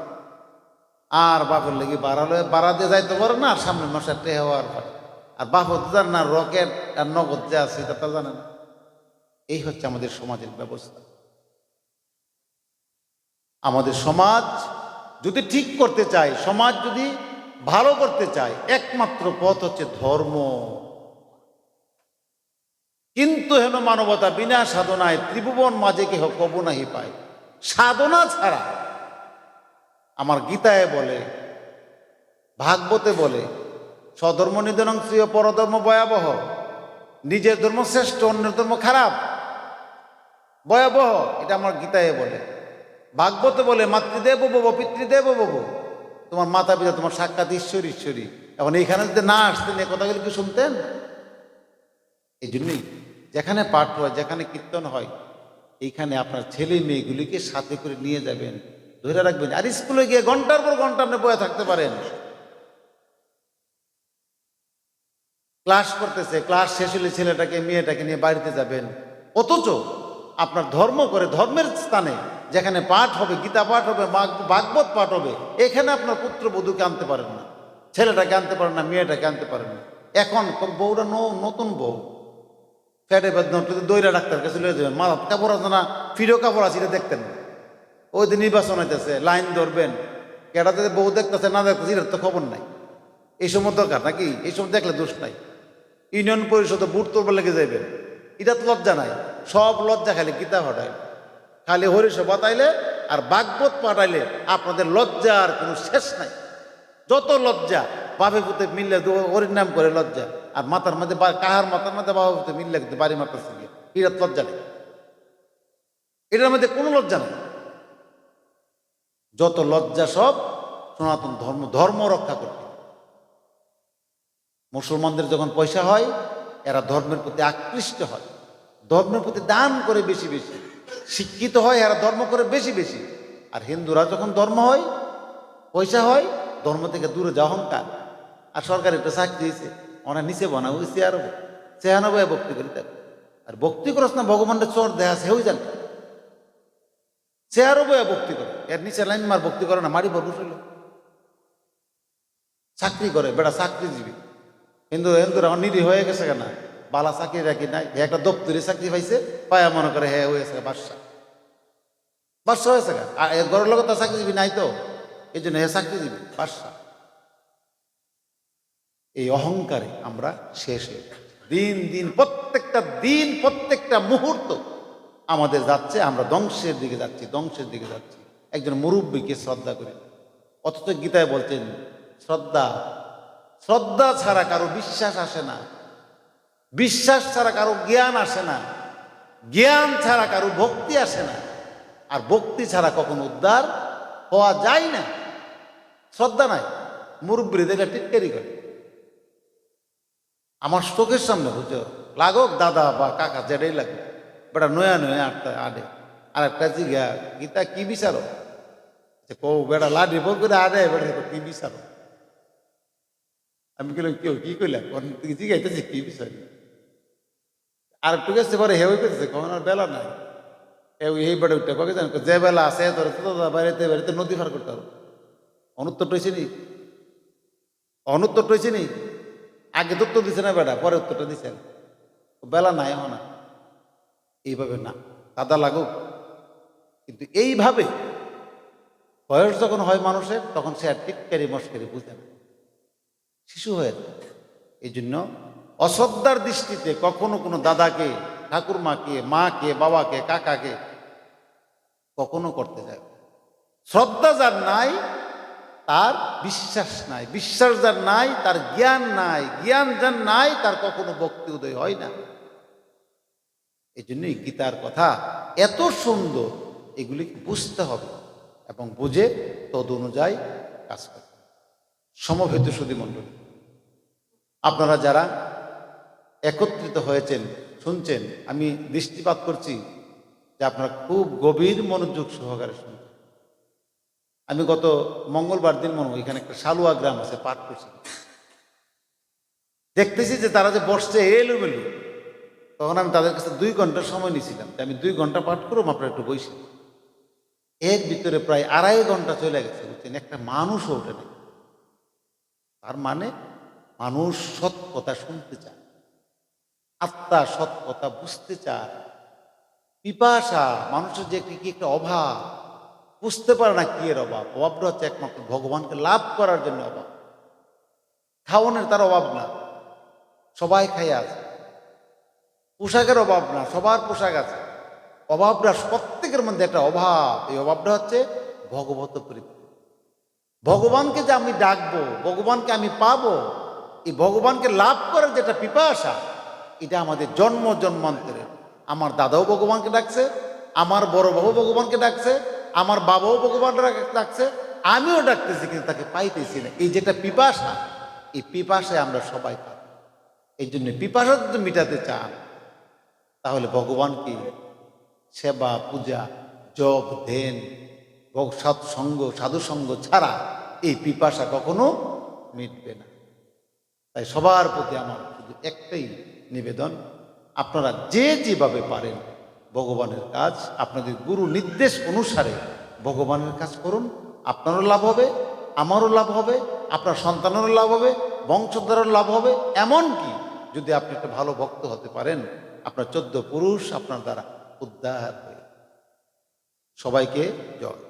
আর বাপের লেগে বাড়া লয়ে বাড়া দিয়ে যাইতে পারে না, আর সামনের মাসে টেহা আর পারে। আর বাপ হতে জানে না, রকেট আর নগদ যে আছে তা জানে না। এই হচ্ছে আমাদের সমাজের ব্যবস্থা। আমাদের সমাজ যদি ঠিক করতে চায়, সমাজ যদি ভালো করতে চায়, একমাত্র পথ হচ্ছে ধর্ম। কিন্তু হেন মানবতা বিনা সাধনায় ত্রিভুবন মাঝে কেহ কবু নাহি পায়। সাধনা ছাড়া, আমার গীতায় বলে, ভাগবতে বলে, স্বধর্ম নিধনং শ্রেয় পরধর্ম ভয়াবহ। নিজের ধর্ম শ্রেষ্ঠ, অন্যের ধর্ম খারাপ, ভয়াবহ। এটা আমার গীতায় বলে। ভাগবতে বলে মাতৃদেব ভব পিতৃদেব ভব। তোমার মাতা পিতা তোমার সাক্ষাৎ ঈশ্বর, ঈশ্বরী। এখন এইখানে যদি না আসতেন, এই কথাগুলো কি শুনতেন? এই জন্যই যেখানে পাঠ হয়, যেখানে কীর্তন হয়, এইখানে আপনার ছেলে মেয়েগুলিকে সাথে করে নিয়ে যাবেন, ধরে রাখবেন। আর স্কুলে গিয়ে ঘন্টার পর ঘন্টা আপনি বয়ে থাকতে পারেন, ক্লাস করতেছে, ক্লাস শেষ হলে ছেলেটাকে মেয়েটাকে নিয়ে বাড়িতে যাবেন। অথচ আপনার ধর্ম করে, ধর্মের স্থানে যেখানে পাঠ হবে, গীতা পাঠ হবে, ভাগবত পাঠ হবে, এখানে আপনার পুত্রবধূকে আনতে পারেন না, ছেলেটাকে আনতে পারেন না, মেয়েটাকে আনতে পারেন না। এখন বউরা নতুন বউ, ফ্যাটে বেদনা দইরা ডাক্তার কাছে লয়ে যাবেন, মাথা কাপড় আছে না, ফিরো কাপড় আছে, এটা দেখতেন না। ওই দিন নির্বাচন হইতেছে, লাইন ধরবেন, কেটাতে বউ দেখতেছে না দেখতেছে, এটার তো খবর নাই। এই সময় দরকার নাকি? এই সময় দেখলে দোষ নাই। ইউনিয়ন পরিষদে বুট তোলবার লেগে যাইবেন, এটা তো লজ্জা নাই। সব লজ্জা খালি গীতা পাঠাইলে, খালি হরিষ বাতাইলে আর ভাগবত পাঠাইলে আপনাদের লজ্জার কোনো শেষ নাই। যত লজ্জা, বাপে পুতে মিললে হরির নাম করে লজ্জা, আর মাথার মধ্যে কাহার মাথার মধ্যে বাবা পুতে মিললে বাড়ি মারতেছে গিয়ে, এটা লজ্জা নেই। এটার মধ্যে কোনো লজ্জা নেই। যত লজ্জা সব সনাতন ধর্ম, ধর্ম রক্ষা করতে। মুসলমানদের যখন পয়সা হয়, এরা ধর্মের প্রতি আকৃষ্ট হয়, ধর্মের প্রতি দান করে বেশি বেশি। শিক্ষিত হয়, এরা ধর্ম করে বেশি বেশি। আর হিন্দুরা যখন ধর্ম হয়, পয়সা হয়, ধর্ম থেকে দূরে যাওয়া অহংকার। আর সরকার একটা চাকরি দিয়েছে, ওনার নিচে বানা ওই চেহানবে ভক্তি করি তার। আর ভক্তি করস না, ভগবানের চর দেয়া আছে, হেউ জানে চেয়ারও বয়া ভক্তি করে। এর নিচে লাইন মার ভক্তি করে না, মারি ভর বসল। চাকরি করে, বেটা চাকরিজীবী। হিন্দুরা নিরীহ হয়ে গেছে কেনা, বালা চাকরি রাখি নাই, একটা দপ্তরি চাকরি পাইছে, পায়া মনে করে হ্যাঁ হয়েছে বাদশা, বাদশা হয়েছে গা। আর এর ঘরের লোক তো চাকরিজীবী নাই, তো এই জন্য হ্যাঁ চাকরিজীবী বাদশা। এই অহংকারে আমরা শেষ হয়ে দিন দিন, প্রত্যেকটা দিন, প্রত্যেকটা মুহূর্ত আমাদের যাচ্ছে, আমরা ধ্বংসের দিকে যাচ্ছি, ধ্বংসের দিকে যাচ্ছি। একজন মুরব্বীকে শ্রদ্ধা করি, অথচ গীতায় বলছেন শ্রদ্ধা, শ্রদ্ধা ছাড়া কারো বিশ্বাস আসে না, বিশ্বাস ছাড়া কারো জ্ঞান আসে না, জ্ঞান ছাড়া কারো ভক্তি আসে না, আর ভক্তি ছাড়া কখনো উদ্ধার হওয়া যায় না। শ্রদ্ধা নাই, মুরব্বী দেখে টিটকারি করে। আমার চোখের সামনে বুঝো, লাগুক দাদা বা কাকা যেটাই লাগে, বেটা নয়া নয়া আটটা আডে। আর একটা জিগা, গীতা কি বিচারো? কৌ বেটা লাডি বল করে আডে, বেটা কি বিচারো? আমি কইলাম কেউ কি কইলাম, জিগাইতেছি কি বিচারি? আর একটু গেছে পরে হেউ করতেছে, কখন আর বেলা নাই। এই বেড়ে উঠতে কবে জানো, যে বেলা আছে তোর তো বাড়িতে বাড়িতে নদী পার করতে হবে। অনুত্তর টইছে নি, অনুত্তর টইছে নি, আগে তো উত্তর দিছে না বেটা, পরে উত্তরটা দিছেন, বেলা নাই না। এইভাবে না, কাদা লাগুক। কিন্তু এইভাবে বয়স যখন হয় মানুষের, তখন সে আর টিটকারি মস্কারি বুঝে না, শিশু হয়ে যায়। এই জন্য অশ্রদ্ধার দৃষ্টিতে কখনো কোনো দাদাকে, ঠাকুরমাকে, মাকে, বাবাকে, কাকাকে কখনো করতে যায়। শ্রদ্ধা যার নাই তার বিশ্বাস নাই, বিশ্বাস যার নাই তার জ্ঞান নাই, জ্ঞান যার নাই তার কখনো ভক্তি উদয় হয় না। এই জন্যই গীতার কথা এত সুন্দর, এগুলি বুঝতে হবে এবং বুঝে তদ অনুযায়ী কাজ করতে। সমবেত সুধী মণ্ডলী, আপনারা যারা একত্রিত হয়েছেন, শুনছেন, আমি দৃষ্টিপাত করছি যে আপনারা খুব গভীর মনোযোগ সহকারে শুনছেন। আমি গত মঙ্গলবার দিন মনে হয় এখানে একটা সালুয়া গ্রাম আছে, পাঠ করছি, দেখতেছি যে তারা যে বসছে এলোমেলো। তখন আমি তাদের কাছে 2 ঘন্টা সময় নিয়েছিলাম, আমি 2 ঘন্টা পাঠ করব, আপনারা একটু বসে। এর ভিতরে প্রায় 2.5 ঘন্টা চলে গেছে, বুঝছেন, একটা মানুষও ওঠে না। তার মানে মানুষ সৎ কথা শুনতে চায়, আত্মা সৎ কথা বুঝতে চায়, পিপাসা, মানুষের যে কি একটা অভাব, বুঝতে পারে না কি এর অভাব। অভাবটা হচ্ছে একমাত্র ভগবানকে লাভ করার জন্য অভাব। খাওয়ানোর তার অভাব না, সবাই খাইয়া আছে। পোশাকের অভাব না, সবার পোশাক আছে। অভাবটা প্রত্যেকের মধ্যে একটা অভাব। এই অভাবটা হচ্ছে ভগবত প্রীতি। ভগবানকে যে আমি ডাকবো, ভগবানকে আমি পাবো, এই ভগবানকে লাভ করার যেটা পিপাসা, এটা আমাদের জন্ম জন্মান্তরের। আমার দাদাও ভগবানকে ডাকছে, আমার বড় বাবু ভগবানকে ডাকছে, আমার বাবাও ভগবান ডাকছে, আমিও ডাকতেছি, কিন্তু তাকে পাইতেছি না। এই যেটা পিপাসা, এই পিপাসায় আমরা সবাই পাই। এই জন্য পিপাসা যদি মিটাতে চান, তাহলে ভগবানকে সেবা, পূজা, জপ, ধ্যান, সৎসঙ্গ, সাধুসঙ্গ ছাড়া এই পিপাসা কখনো মিটবে না। তাই সবার প্রতি আমার শুধু একটাই নিবেদন, আপনারা যে যেভাবে পারেন ভগবানের কাজ, আপনাদের গুরু নির্দেশ অনুসারে ভগবানের কাজ করুন। আপনারও লাভ হবে, আমারও লাভ হবে, আপনার সন্তানেরও লাভ হবে, বংশধরের লাভ হবে। এমনকি যদি আপনি একটা ভালো ভক্ত হতে পারেন, আপনার 14 পুরুষ আপনার দ্বারা উদ্ধার হয়ে। সবাইকে জয়।